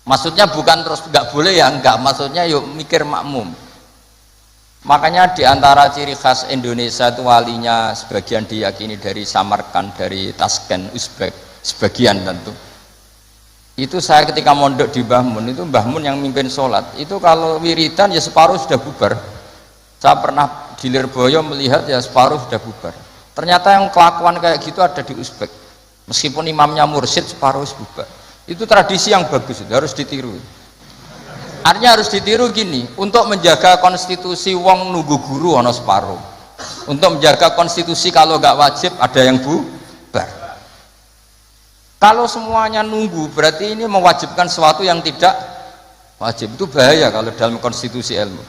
Maksudnya bukan terus nggak boleh ya, enggak, maksudnya yuk mikir makmum. Makanya diantara ciri khas Indonesia itu walinya sebagian diyakini dari Samarkand, dari Tashkent, Uzbek, sebagian tentu. Itu saya ketika mondok di Mbah Mun, itu Mbah Mun yang mimpin sholat, itu kalau wiridan ya separuh sudah bubar. Saya pernah di Lirboyo melihat ya separuh sudah bubar. Ternyata yang kelakuan kayak gitu ada di Uzbek. Meskipun imamnya mursyid separuh bubar. Itu tradisi yang bagus, itu harus ditiru. Artinya harus ditiru gini, untuk menjaga konstitusi wong nunggu guru ono separuh, untuk menjaga konstitusi kalau nggak wajib ada yang bubar. Kalau semuanya nunggu berarti ini mewajibkan sesuatu yang tidak wajib. Itu bahaya kalau dalam konstitusi ilmu.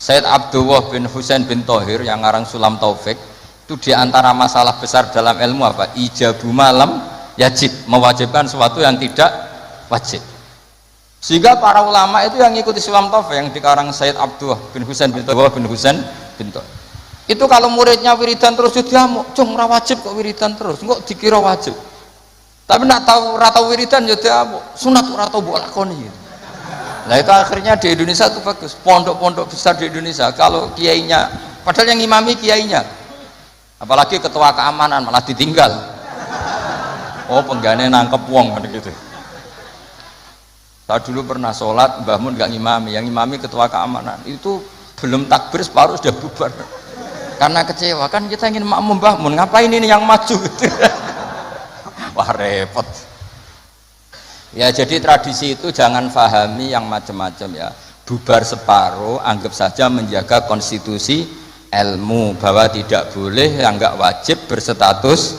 Sayyid Abdullah bin Husain bin Thohir yang ngarang Sulam Taufik itu diantara masalah besar dalam ilmu apa? Ijabu malam yajib, mewajibkan sesuatu yang tidak wajib. Sehingga para ulama itu yang ngikuti Sulam Taufik yang dikarang Sayyid Abdullah bin Husain bin Thohir itu kalau muridnya wiridan terus dia mau cung ora wajib kok wiridan terus kok dikira wajib, tapi nak tahu rata wiridan ya dia mau sunat ora tau mbok lakoni. Nah itu akhirnya di Indonesia itu bagus, pondok-pondok besar di Indonesia kalau kiainya, padahal yang imami kiainya, apalagi ketua keamanan malah ditinggal. Oh penggane nangkep wong gitu. Saya dulu pernah sholat, Mbah Mun nggak ngimami, yang ngimami ketua keamanan. Itu belum takbir separuh sudah bubar. Karena kecewa, kan kita ingin makmum Mbah Mun, ngapain ini yang maju? Wah repot. Ya jadi tradisi itu jangan pahami yang macam-macam ya. Bubar separuh, anggap saja menjaga konstitusi ilmu bahwa tidak boleh yang nggak wajib berstatus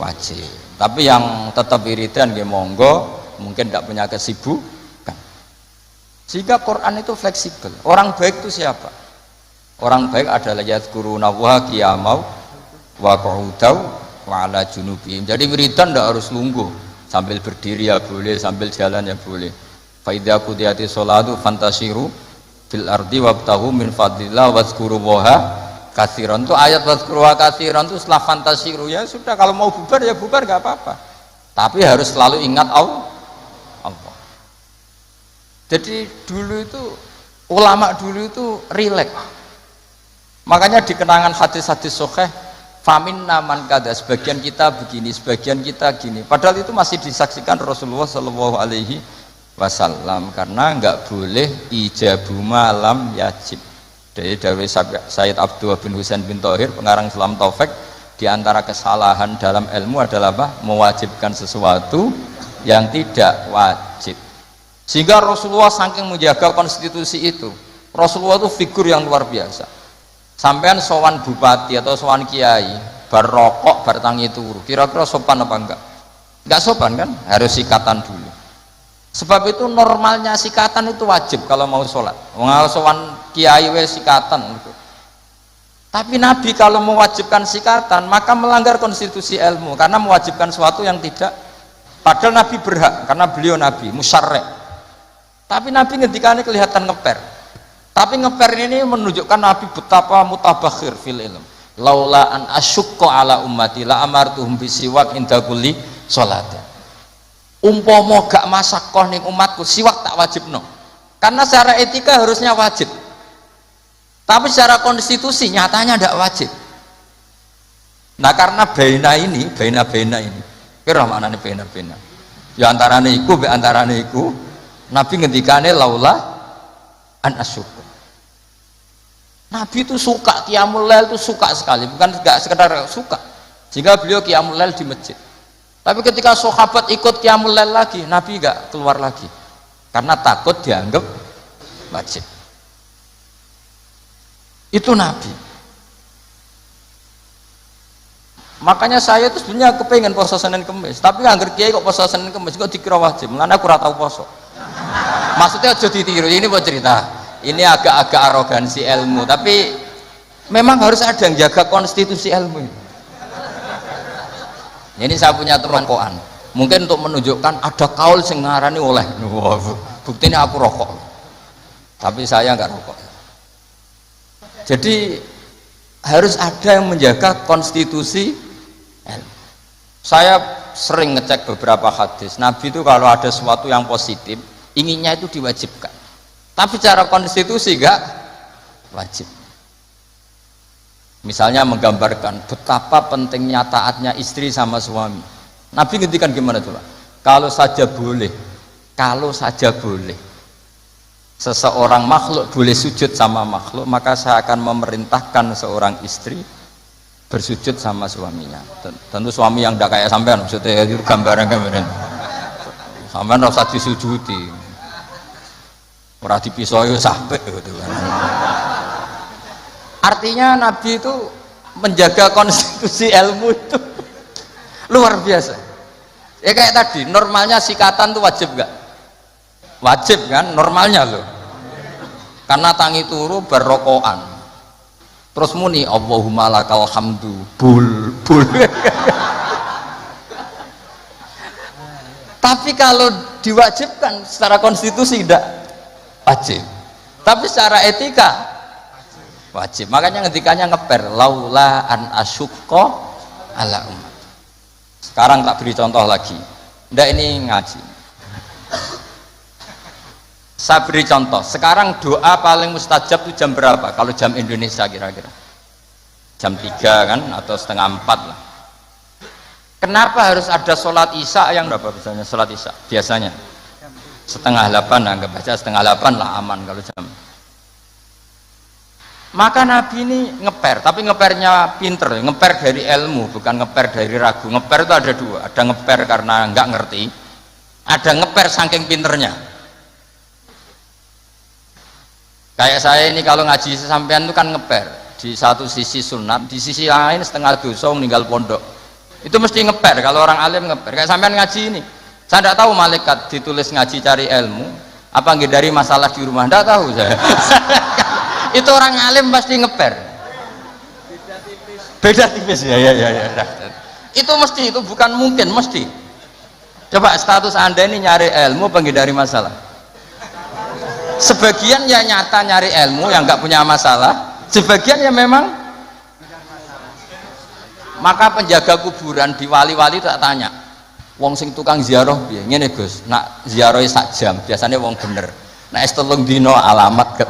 wajib. Tapi yang tetap wiridan nggih monggo, mungkin tidak punya kesibukan. Sehingga Quran itu fleksibel. Orang baik itu siapa? Orang baik adalah yadhkurunallaha qiyamau wa qu'udaw wa ala junubihim. Jadi wiridan tidak harus lungguh, sambil berdiri ya boleh, sambil jalan ya boleh. Fa idza qudiyati sholatu fantasiru fil ardi wabtahu min fadlillah wazkurullaha katsiran. Itu ayat wazkurullaha katsiran itu setelah fantasiru ya sudah, kalau mau bubar ya bubar enggak apa-apa. Tapi harus selalu ingat Allah. Jadi dulu itu ulama dulu itu rileks. Makanya di kenangan hadis-hadis sahih, famin naman kada, sebagian kita begini, sebagian kita gini. Padahal itu masih disaksikan Rasulullah Shallallahu Alaihi Wasallam karena nggak boleh ijabu malam yajib. Dari Sayyid Abdullah bin Husain bin Thohir pengarang Sulam Taufik, di antara kesalahan dalam ilmu adalah apa? Mewajibkan sesuatu yang tidak wajib. Sehingga Rasulullah saking menjaga konstitusi itu, Rasulullah itu figur yang luar biasa. Sampean sowan bupati atau sowan kiai bar rokok bar tangi turu, kira-kira sopan apa enggak? Enggak sopan kan? Harus sikatan dulu. Sebab itu normalnya sikatan itu wajib kalau mau sholat. Sowan kiai we sikatan gitu. Tapi Nabi kalau mewajibkan sikatan maka melanggar konstitusi ilmu karena mewajibkan sesuatu yang tidak, padahal Nabi berhak karena beliau Nabi musyarrek. Tapi Nabi ngendikannya kelihatan ngeper. Tapi ngeper ini menunjukkan Nabi betapa mutabakhir fil ilm. Laula an asyukko ala ummati la amartuhum bisiwak inda kulli sholatin. Umpama gak masakoh ning umatku siwak tak wajibno. Karena secara etika harusnya wajib. Tapi secara konstitusi nyatanya tidak wajib. Nah karena baina ini, kira mana nih baina? Ya antarane iku be antarane iku Nabi ngendikane laula an asyukur. Nabi itu suka qiyamul lail, itu suka sekali, bukan enggak sekedar suka. Sehingga beliau qiyamul lail di masjid. Tapi ketika sahabat ikut qiyamul lail lagi, Nabi enggak keluar lagi. Karena takut dianggap wajib. Itu Nabi. Makanya saya itu sebenarnya kepengen poso Senin Kemis, tapi angger kiai kok poso Senin Kemis kok dikira wajib. Mulane aku ora tau poso. Maksudnya aja ditiru, ini buat cerita, ini agak-agak arogansi ilmu, tapi memang harus ada yang jaga konstitusi ilmu. Ini saya punya teman koan, mungkin untuk menunjukkan ada kaul sing ngarani oleh, buktinya aku rokok, tapi saya nggak rokok. Jadi harus ada yang menjaga konstitusi ilmu. Saya sering ngecek beberapa hadis, Nabi itu kalau ada sesuatu yang positif inginnya itu diwajibkan, tapi cara konstitusi enggak wajib. Misalnya menggambarkan betapa pentingnya taatnya istri sama suami. Nabi ngendikan gimana coba? Kalau saja boleh seseorang makhluk boleh sujud sama makhluk, maka saya akan memerintahkan seorang istri bersujud sama suaminya. Tentu suami yang tidak kayak sampean, maksudnya itu gambaran sampean rasa disujudi, ora dipisoi sampai gitu kan. Artinya Nabi itu menjaga konstitusi ilmu itu luar biasa. Ya kayak tadi, normalnya sikatan itu wajib gak? Wajib kan normalnya loh, karena tangi turu berrokokan terus muni Allahumma lakal hamdu bul tapi kalau diwajibkan secara konstitusi tidak wajib, tapi secara etika wajib. Makanya ngetikanya ngeper laula an asyukko ala umat. Sekarang tak beri contoh lagi, ndak ini ngaji. Saya beri contoh, sekarang doa paling mustajab itu jam berapa? Kalau jam Indonesia kira-kira jam 3 kan, atau setengah 4 lah. Kenapa harus ada sholat isya yang berapa biasanya sholat isya? Biasanya setengah 8, anggap baca setengah 8 lah aman kalau jam. Maka Nabi ini ngeper, tapi ngepernya pinter, ngeper dari ilmu, bukan ngeper dari ragu. Ngeper itu ada dua, ada ngeper karena nggak ngerti, ada ngeper saking pinternya. Kayak saya ini kalau ngaji sampean itu kan ngeper, di satu sisi sunat, di sisi lain setengah dosa meninggal pondok. Itu mesti ngeper, kalau orang alim ngeper. Kayak sampean ngaji ini, saya tidak tahu malaikat ditulis ngaji cari ilmu apa dari masalah di rumah, tidak tahu saya. Itu orang alim pasti ngeper. Beda tipis ya. Itu mesti, itu bukan mungkin, mesti. Coba status anda ini nyari ilmu apa dari masalah? Sebagian ya nyata nyari ilmu yang nggak punya masalah, sebagian ya memang. Maka penjaga kuburan di wali-wali tak tanya, wong sing tukang ziarah piye? Ngene Gus, nak ziarah sak jam, biasanya wong bener. Nak es telung dino alamat.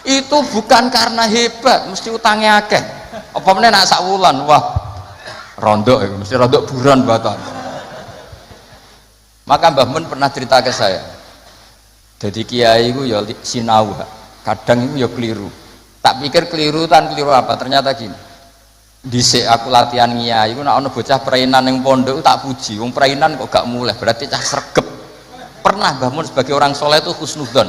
Itu bukan karena hebat, mesti utangnya akeh. Apa meneh nak sak wulan, wah rondok itu, mesti rondok buron batan. Maka Mbah Mun pernah cerita ke saya. Jadi kiai itu ya sinau, kadang itu ya keliru. Tak pikir keliru apa? Ternyata gini. Dhisik aku latihan kiai, aku nak ono bocah perainan yang pondok tak puji. Wong perainan kok gak mulai, berarti cah sregep. Pernah Mbah Mun sebagai orang soleh itu husnudzon.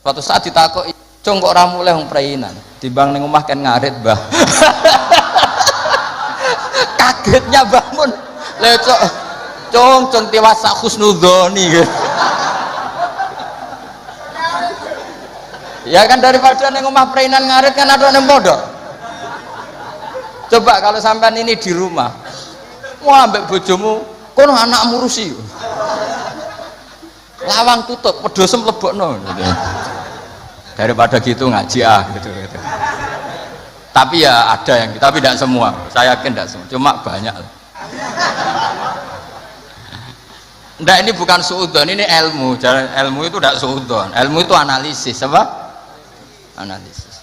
Suatu saat ditakoki, "Cung kok ora mulai wong perainan? Timbang ning omah kan ngarit, Mbah." Kagetnya Mbah Mun. Lha cung tiwas sak husnudzoni gitu. Ya kan daripada neng omah perainan ngarit kan ada neng pondok. Coba kalau sampean ini di rumah, wah ambek bojomu, kono anak murusi, lawang tutup, pedos mlebokno. Gitu. Daripada gitu ngaji gitu. Tapi ya ada yang, tapi tidak semua. Saya yakin tidak semua, cuma banyak. Nggak, ini bukan suudzon, ini ilmu. Ilmu itu tidak suudzon, ilmu itu analisis, apa? Analisis.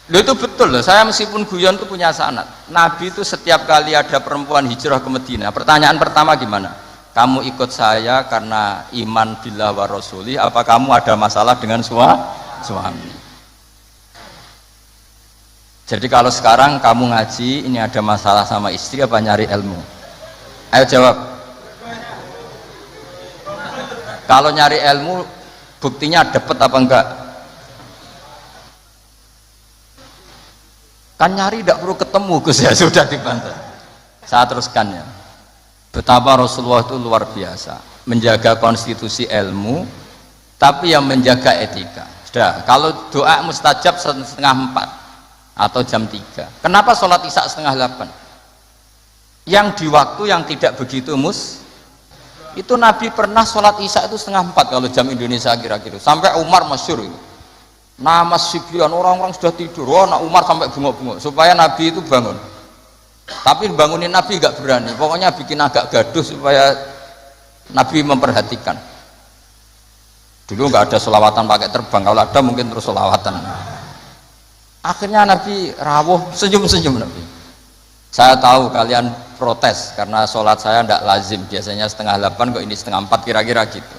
Loh itu betul loh, saya meskipun guyon itu punya sanad. Nabi itu setiap kali ada perempuan hijrah ke Madinah, pertanyaan pertama gimana? Kamu ikut saya karena iman billah wa rasuli, apa kamu ada masalah dengan suami? Jadi kalau sekarang kamu ngaji, ini ada masalah sama istri apa nyari ilmu? Ayo jawab. Kalau nyari ilmu, buktinya dapat apa enggak? Kan nyari tidak perlu ketemu, Gus, ya sudah dibantah. Saya teruskan ya. Betapa Rasulullah itu luar biasa menjaga konstitusi ilmu, tapi yang menjaga etika. Sudah, kalau doa mustajab setengah 4 atau jam 3. Kenapa sholat isya setengah 8? Yang di waktu yang tidak begitu itu Nabi pernah sholat isya itu setengah 4 kalau jam Indonesia kira-kira. Sampai Umar masyhur itu. Nama Sibian, orang-orang sudah tidur, nak Umar sampai bengok-bengok supaya Nabi itu bangun. Tapi bangunin Nabi gak berani, pokoknya bikin agak gaduh supaya Nabi memperhatikan. Dulu nggak ada selawatan pakai terbang, kalau ada mungkin terus selawatan. Akhirnya Nabi rawuh, senyum-senyum Nabi. Saya tahu kalian protes karena sholat saya tidak lazim, biasanya 7:30 kok ini 7:30 kira-kira gitu.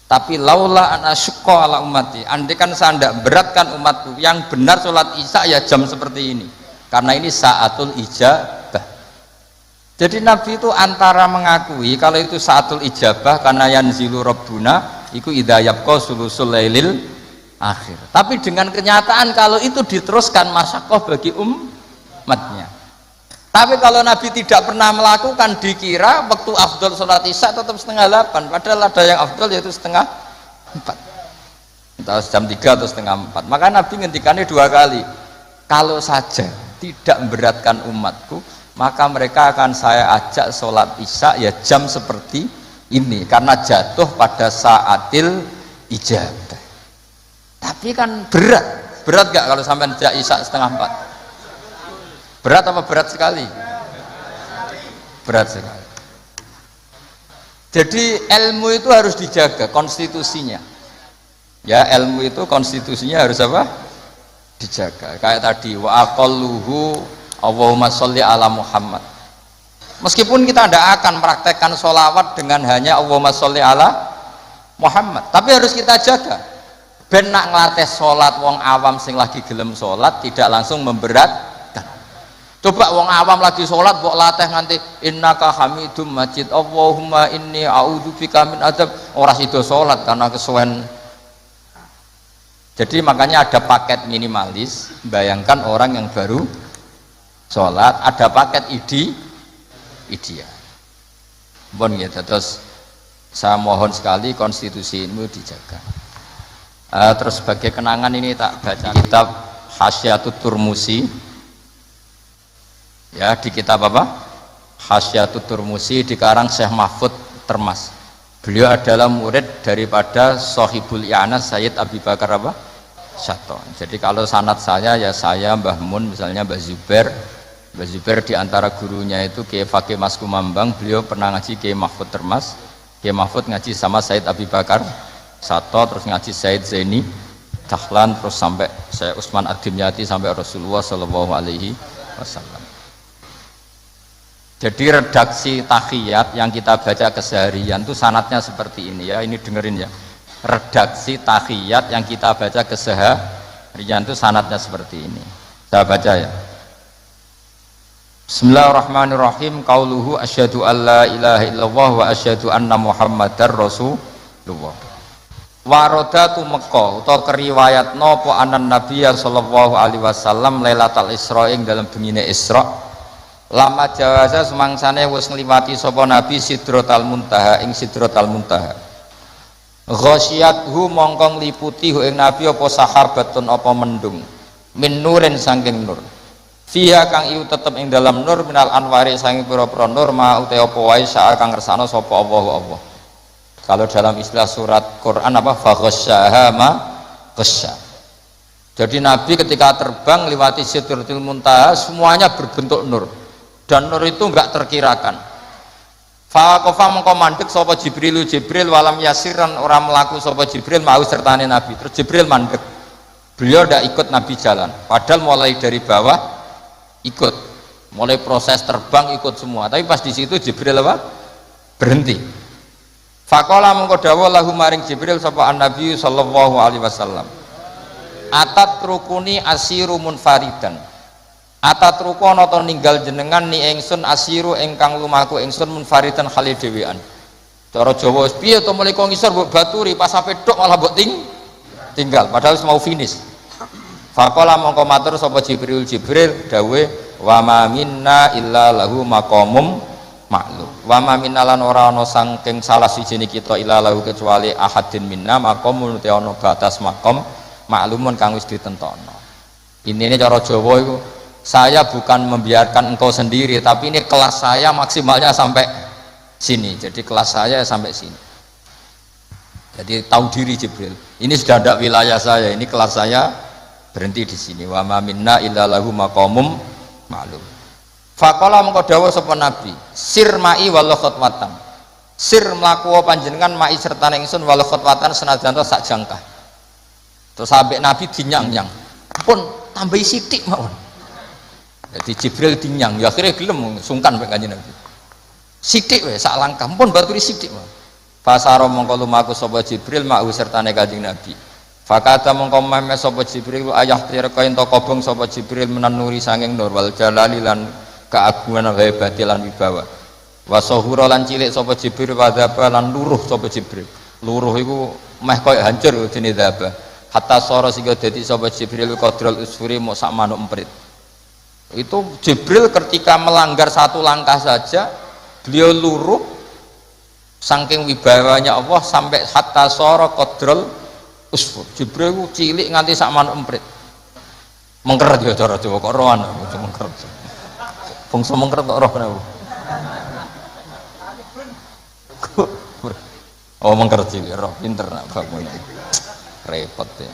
Tapi laula an asyqa ala ummati, andai kan saya tidak beratkan umatku, yang benar sholat isya ya jam seperti ini, karena ini saatul ijabah. Jadi Nabi itu antara mengakui kalau itu saatul ijabah karena yanzilu rabbuna iku idza yabqa sulusul lailil akhir, tapi dengan kenyataan kalau itu diteruskan masyaqqah bagi umatnya. Tapi kalau Nabi tidak pernah melakukan, dikira waktu afdol sholat isya tetap 7:30, padahal ada yang afdol yaitu 3:30, entah jam 3 atau 3:30. Maka Nabi ngendikannya 2 kali, kalau saja tidak memberatkan umatku maka mereka akan saya ajak sholat isya ya jam seperti ini, karena jatuh pada saatil ijabah. Tapi kan berat gak kalau sampai ajak isya 3:30? Berat apa berat sekali? Berat sekali. Jadi ilmu itu harus dijaga konstitusinya. Ya, ilmu itu konstitusinya harus apa? Dijaga. Kayak tadi wa aqalluhu Allahumma sholli ala Muhammad. Meskipun kita tidak akan praktekkan sholawat dengan hanya Allahumma sholli ala Muhammad, tapi harus kita jaga. Ben nak ngelatih sholat wong awam sing lagi gelem sholat tidak langsung memberat. Coba wong awam lagi sholat mbok latih nganti innaka hamidum majid Allahumma inni a'udzubika min adzab, ora sida sholat karena kesuwen. Jadi makanya ada paket minimalis. Bayangkan orang yang baru sholat ada paket ideal. Bon gitu. Terus saya mohon sekali konstitusi ini dijaga. Terus sebagai kenangan ini tak baca kitab Hasyatut Turmusi. Ya, di kitab apa? Hasyatut Turmusi dikarang Syekh Mahfud Termas. Beliau adalah murid daripada Sohibul I'anas Sayyid Abi Bakar apa? Syato. Jadi kalau sanad saya ya saya, Mbah Mun, misalnya Mbah Zubair. Mbah Zubair diantara gurunya itu Kiai Fakih Mas Kumambang, beliau pernah ngaji Kiai Mahfud Termas. Kiai Mahfud ngaji sama Sayyid Abi Bakar Syato, terus ngaji Sayyid Zaini Dahlan, terus sampai saya Utsman Ad-Dimyati sampai Rasulullah Shallallahu Alaihi Wasallam. Jadi redaksi tahiyat yang kita baca keseharian itu sanatnya seperti ini ya, ini dengerin ya. Redaksi tahiyat yang kita baca keseharian itu sanatnya seperti ini. Saya baca ya. Bismillahirrahmanirrahim. Qauluhu asyhadu alla ilaha illallah wa asyhadu anna Muhammadar Rasulullah. Warodatu Mekah utawa keriwayat nopo anan Nabiya sallallahu alaihi wasallam Lailatul Isra ing dalam bengine Isra. Lama jawaza semangsane wis ngliwati sapa Nabi Sidratal Muntaha ing Sidratal Muntaha. Ghasyiyathu mongko ngliputi ing Nabi apa sahabatun apa mendung min nurin saking nur. Fiha kang iku tetep ing dalam nur minal anwari saking pira-pira nur ma uta apa wae sak kang ngersano sapa Allah. Kalau dalam istilah surat Quran apa faghasyaha ma ghasya. Jadi Nabi ketika terbang lewati Sidratul Muntaha semuanya berbentuk nur. Dan nur itu enggak terkirakan. Faqafa mengko mandek sapa Jibril walam yasiran orang melaku sapa Jibril mau sertane Nabi. Terus Jibril mandek. Beliau tidak ikut Nabi jalan. Padahal mulai dari bawah ikut. Mulai proses terbang ikut semua. Tapi pas di situ Jibril apa? Berhenti. Faqala mengko dawuh lahu maring Jibril sapa Nabi sallallahu alaihi wasallam. Atat rukuni asiru munfaridan. Atat rukono to ninggal jenengan ni ingsun asiru ingkang lumaku ingsun munfaridan khali dhewean. Cara Jawa piye to mulai kok ngisor mbok baturi pas sampe tok malah mbok tinggal padahal wis mau finish. Faqala mongko matur sapa Jibril dawuh wa ma minna illa lahu maqamum maklum. Wa ma minna lan ora ana saking salah sijine kita illa lahu kecuali ahadin minna maqamun te ana batas maqam maklumun kang wis ditentokno. Intine cara Jawa iku saya bukan membiarkan engkau sendiri, tapi ini kelas saya maksimalnya sampai sini. Jadi kelas saya sampai sini. Jadi tahu diri Jibril. Ini sudah ada wilayah saya. Ini kelas saya berhenti di sini. Wa ma minna illa lahu maqamum ma'lum. Faqala mengko dawuh sapa Nabi, sirmai walau khutwatan. sir mlaku panjenengan mai sertane ingsun walau khotwatan senajan to sak jangkah. Terus sampai Nabi dinyang-nyang. Pun tambahi sithik mawon. Jadi Jibril dinyang, ya akhirnya gelem sungkan mek Kanjeng Nabi. Sithik wae sak langkah, pun baturi sithik mawon. Fasara mongko lumaku sapa Jibril ma'u sertane Kanjeng Nabi. Fakata mongko memes sapa Jibril ayah tirka ento kobong sapa Jibril menan nuri sanging nur wal jalali lan keagungan hebati lan wibawa. Wasahura lan cilik sapa Jibril wadaba lan luruh sapa Jibril. Luruh iku meh koyo hancur dene dzaba. Hatta sara sing dadi sapa Jibril qadrul usfuri mok sak manuk emprit. Itu Jibril ketika melanggar satu langkah saja beliau luruh saking wibawanya Allah sampai hatta sara qadrul usfur. Jibril ku cilik nganti sak manuk emprit. Mengkeret ya cara Jawa kok rohan mengkeret. Bangsa mengkeret kok roh kenapa? Oh mengkeret cilik roh pinter nak bangun. Repot ya.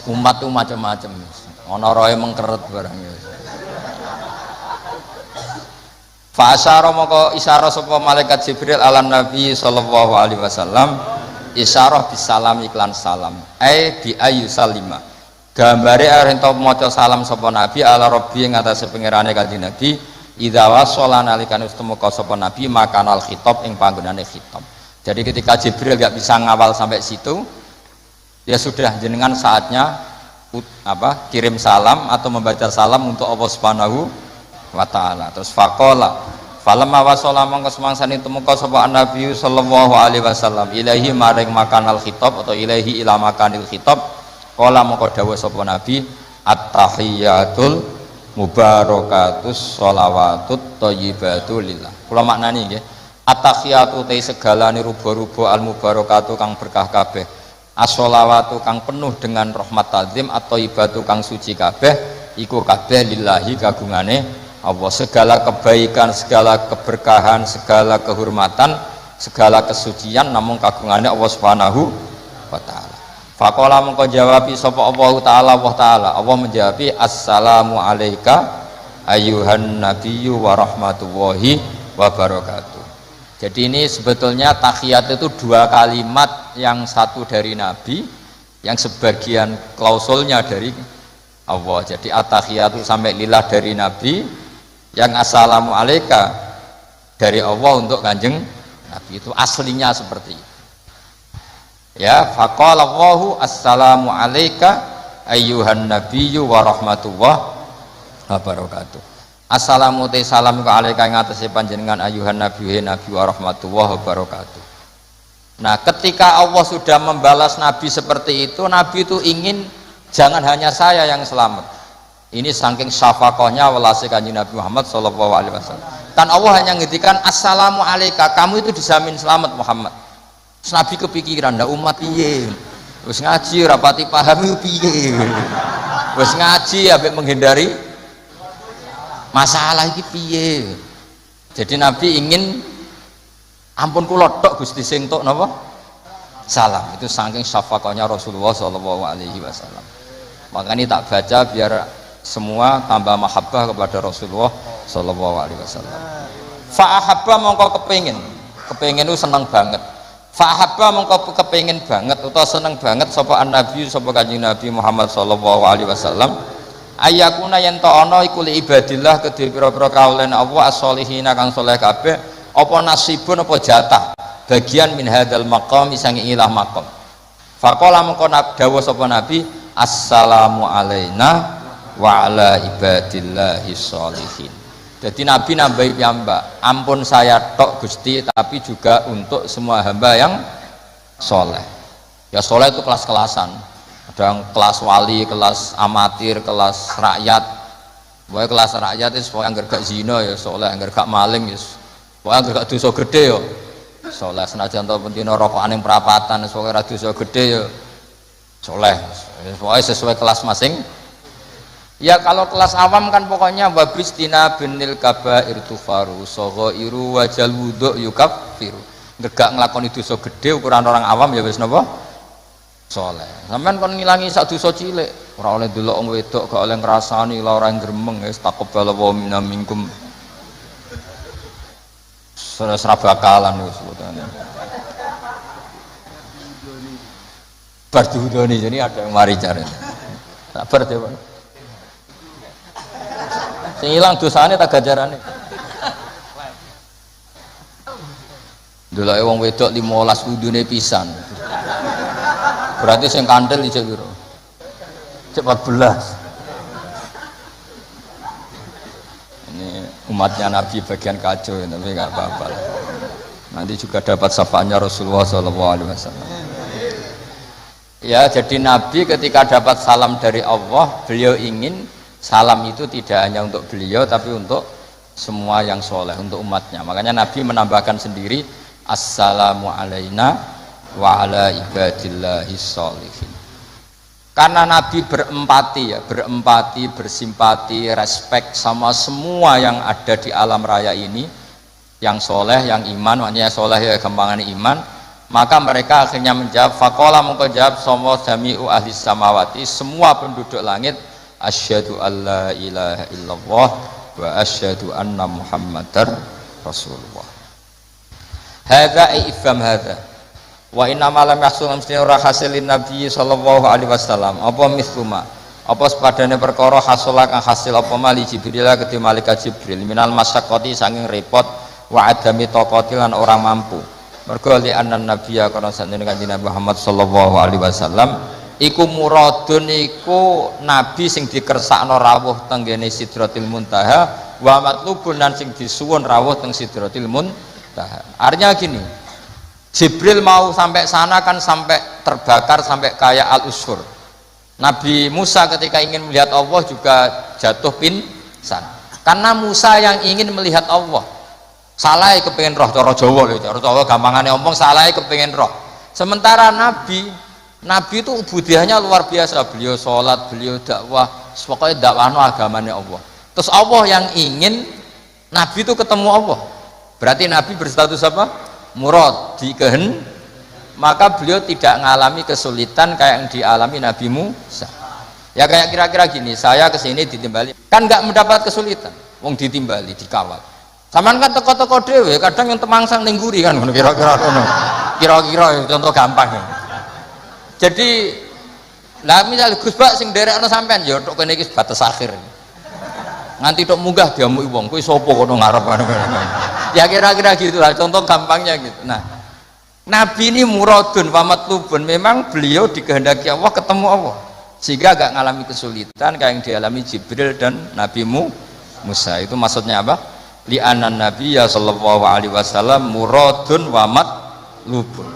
Umat tuh macam-macam. Ana roe mengkeret barang ya. Fa asyara moko isyarah sapa malaikat Jibril ala Nabi sallallahu alaihi wasallam isyarah bisalam iklan salam. Bi ayu salima. Gambare arep ento maca salam sapa Nabi ala Rabbi ing atase pangerane Kanjeng Nabi idza wasala nalikane ustumaka sapa Nabi makanal khitab ing panggonane khitab. Jadi ketika Jibril nggak bisa ngawal sampai situ, ya sudah jenengan saatnya kirim salam atau membaca salam untuk Allah Subhanahu wa taala. Terus faqala falamma wasala mongko semangsane tumeka sapa Nabi sallallahu alaihi wasallam ilahi maring makanal khitab atau ilahi ila makanil khitab qala mongko dawuh sapa Nabi at-tahiyatul mubarakatus sholawatut thayyibatu lillah. Kula maknani nggih. At-tahiyatu te segalane ruba-ruba al-mubarakatu kang berkah kabeh. As-sholawatu kang penuh dengan rahmat azim atau ibadu kang suci kabeh iku kabeh lillahi kagungane Allah. Segala kebaikan, segala keberkahan, segala kehormatan, segala kesucian namun kagungane Allah Subhanahu wa taala. Faqala mongko jawabi sapa Allah taala Allah menjawabi assalamu alayka ayyuhan nabiyyu wa rahmatullahi wa barakatuh. Jadi ini sebetulnya tahiyat itu dua kalimat, yang satu dari Nabi, yang sebagian klausulnya dari Allah. Jadi at-tahiyatu sampai lillah dari Nabi, yang assalamu alaika dari Allah untuk Kanjeng Nabi. Itu aslinya seperti itu. Ya, faqala Allahu assalamu alaika ayyuhan nabiyyu wa rahmatullahi wa barakatuh. Assalamu te salam ka alaika ing atase panjenengan ayuhan nabi wa rahmatullahi wa barakatuh. Nah, ketika Allah sudah membalas Nabi seperti itu, Nabi itu ingin jangan hanya saya yang selamat. Ini saking syafaqahnya welase Kanjeng Nabi Muhammad sallallahu alaihi wasallam. Kan Allah hanya ngendikan assalamu alaika, kamu itu dijamin selamat Muhammad. Terus Nabi kepikiran, ndak umat piye? Wis ngaji rapati paham piye? Wis ngaji ambek menghindari masalah iki piye. Jadi Nabi ingin ampun kula tok Gusti sing tok napa salam. Itu saking syafaqahnya Rasulullah sallallahu alaihi wasallam. Makanya tak baca biar semua tambah mahabbah kepada Rasulullah sallallahu alaihi wasallam. Fa ahabba mongko kepengin itu seneng banget. Fa ahabba mongko kepengin banget utawa seneng banget sapa Nabi sapa Kanjeng Nabi Muhammad sallallahu alaihi wasallam ayakuna yen to ana iku li ibadillah kedhe pira-pira kaulen Allah as-sholihin kang saleh kabeh apa nasibun apa jatah bagian min hadzal maqam sange ilah maqam. Faqala mengko dawuh sapa Nabi assalamu alaina wa ala ibadillahi sholihin. Jadi Nabi nambahi piyambak, ampun saya tok Gusti tapi juga untuk semua hamba yang soleh. Ya soleh itu kelas-kelasan. Ada yang kelas wali, kelas amatir, kelas rakyat. Pokoknya kelas rakyat itu pokoknya anggar gak zina ya soleh, anggar gak maling ya pokoknya anggar gak dosa gede ya soleh. Senajan to pentino rokokan yang perapatan pokoknya ra dosa gede ya soleh. Pokoknya sesuai kelas masing. Ya kalau kelas awam kan pokoknya wabristina binil kabair tufaru soghairu wajal wudhu yukaffiru. Gak ngelakoni dosa gede ukuran orang awam ya wis napa soleh. Sampeyan kon ngilangi sak dosa cilik, ora oleh delok wong wedok, gak oleh ngrasani lara gremeng, wis taqabbal wa minna minkum. serabakalan wis sebutane. Bar diudoni jadi ada yang mari cari. Sabar deh, Pak. Sing ilang dosane tak gajarane. Delok wong wedok 15 wudune pisan. Berarti sing kandel iki piro? Cek 14. Ini umatnya Nabi bagian kacau ya, tapi nggak apa-apa. Nanti juga dapat syafaatnya Rasulullah SAW. Ya, jadi Nabi ketika dapat salam dari Allah, beliau ingin salam itu tidak hanya untuk beliau, tapi untuk semua yang soleh, untuk umatnya. Makanya Nabi menambahkan sendiri, Assalamu alaina wa ala ibadillahi sholihin. Karena Nabi berempati ya, berempati, bersimpati, respect sama semua yang ada di alam raya ini, yang soleh, yang iman, makanya soleh ya gampangan iman. Maka mereka akhirnya menjawab, faqala mengko jawab sama jami'u ahli samawati, semua penduduk langit, asyhadu alla ilaha illallah wa asyhadu anna muhammadar rasulullah. Hadza ifham hadza. Wa inna ma lam yahsul mesti ora hasilin nabi sallallahu alaihi wasallam apa misluma apa sepadane perkara hasula kang hasil apa mali jibril kedhi malaikat jibril minal masyaqqati saking repot wa adami taqati lan ora mampu. Mergo li annan nabiyya kana sanjane kanjeng Nabi Muhammad sallallahu alaihi wasallam iku muradun iku nabi sing dikersakno rawuh teng ngene Sidratil Muntaha wa matlubun lan sing disuwun rawuh teng Sidratil Muntaha. Artinya gini, Jibril mau sampai sana kan sampai terbakar sampai kayak al-usfur. Nabi Musa ketika ingin melihat Allah juga jatuh pingsan. Karena Musa yang ingin melihat Allah. Salah kepengen roh, cara Jawa lho, cara Jawa gampangane omong salah kepengen roh. Sementara Nabi itu ubudiahnya luar biasa. Beliau sholat, beliau dakwah, pokoknya dakwahno agamanya Allah. Terus Allah yang ingin Nabi itu ketemu Allah. Berarti Nabi berstatus apa? Murad, dikehen. Maka beliau tidak mengalami kesulitan kayak yang dialami Nabi Musa. Ya kayak kira-kira gini, saya kesini ditimbali, kan nggak mendapat kesulitan. Wong ditimbali, dikawal. Saman kan teko-teko dhewe, kadang yang temangsang ning nguri kan kira-kira ngono. Kira-kira contoh gampang. Jadi lah misal Gus Bak sing nderekno sampean ya tok kene iki batas akhir. Nganti tok munggah diamuki wong, kuwi sapa kono ngarep kan. Ya kira-kira gitu lah, contoh gampangnya gitu. Nah, Nabi ini muradun wa matlubun, memang beliau dikehendaki Allah ketemu Allah. Sehingga agak ngalami kesulitan kayak yang dialami Jibril dan Nabi Musa. Itu maksudnya apa? Li'anan nabiyya sallallahu alaihi wasallam muradun wa matlubun.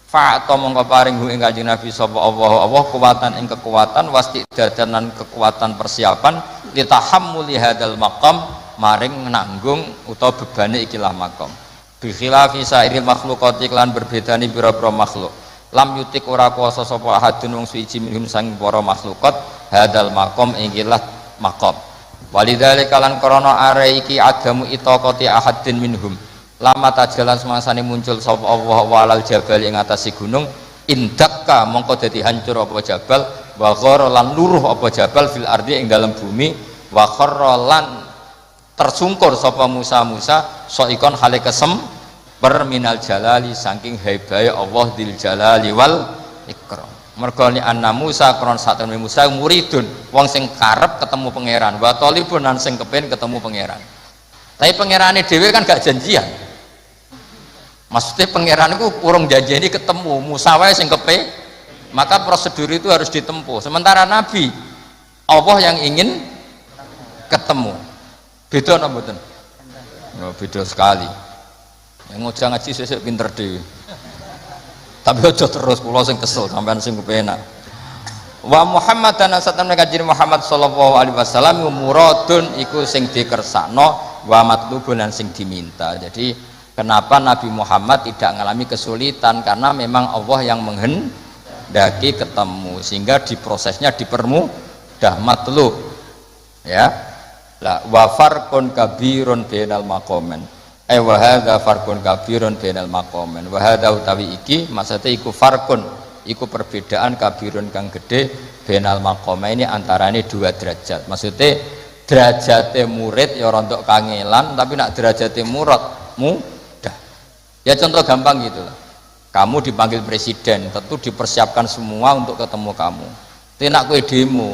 Fa'ata mongko paring ing Kanjeng Nabi sapa Allah kuwatan ing kekuatan wastidadan lan kekuatan persiapan litahammuli hadzal maqam maring nanggung utawa bebane ikilah maqam. Bi khilafi sairil makhluqati lan berbedani pira-pira makhluk. Lam yutik ora kuasa sapa ahadun wong suci minhum sang para makhlukat hadzal maqam ikilah maqam. Walidzalika lan krana are iki adamu itaqati ahadin minhum lama tajalan semasane muncul sapa Allah walal jabal ing atase gunung indakka mongko dadi hancur apa jabal wa ghara lan luruh apa jabal fil ardi ing dalam bumi wa kharra lan tersungkur sapa Musa saikon hale kesem perminal jalali saking haibahe Allah dzil jalali wal ikram. Mergo ni anna Musa kron satene Musa muridun wong sing karep ketemu pangeran wa talibun lan sing kepen ketemu pangeran. Tapi pangerane dhewe kan gak janjian. Maksudnya pangeran itu urung janjeni ketemu Musa wae sing kepe, maka prosedur itu harus ditempuh. Sementara Nabi Allah yang ingin ketemu. Beda napa mboten? Oh, beda sekali. Yang ngojak ngaji sesuk pinter dhewe. Tapi aja terus kula sing kesel sampean sing kepenak. Wa Muhammadan satamne kanjeng Muhammad sallallahu alaihi wasallam muradun iku sing dikersakno wa matlubun lan sing diminta. Jadi kenapa Nabi Muhammad tidak mengalami kesulitan karena memang Allah yang menghendaki ketemu sehingga di prosesnya dipermudah matlub. Ya. La wa farqun kabirun bainal maqamin. Wa hadza farqun kabirun bainal maqamin wa hadza utawi iki maksudnya iku farqun iku perbedaan kabirun kang gede bainal maqama ini antarane dua derajat. Maksudnya derajate murid ya rontok kangelan tapi nak derajate murad mudah. Ya contoh gampang gitu lah. Kamu dipanggil presiden, tentu dipersiapkan semua untuk ketemu kamu. Tenak kowe demo,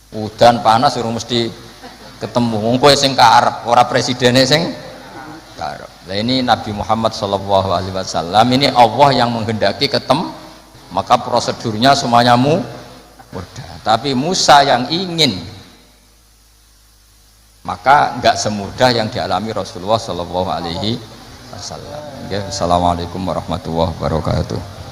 udan panas urung mesti ketemu. Wong kowe sing karep, ora presidene sing karep. Lah ini Nabi Muhammad sallallahu alaihi wasallam, ini Allah yang menghendaki ketemu, maka prosedurnya semuanya mudah. Tapi Musa yang ingin, maka enggak semudah yang dialami Rasulullah sallallahu alaihi wasallam. Assalamualaikum warahmatullahi wabarakatuh.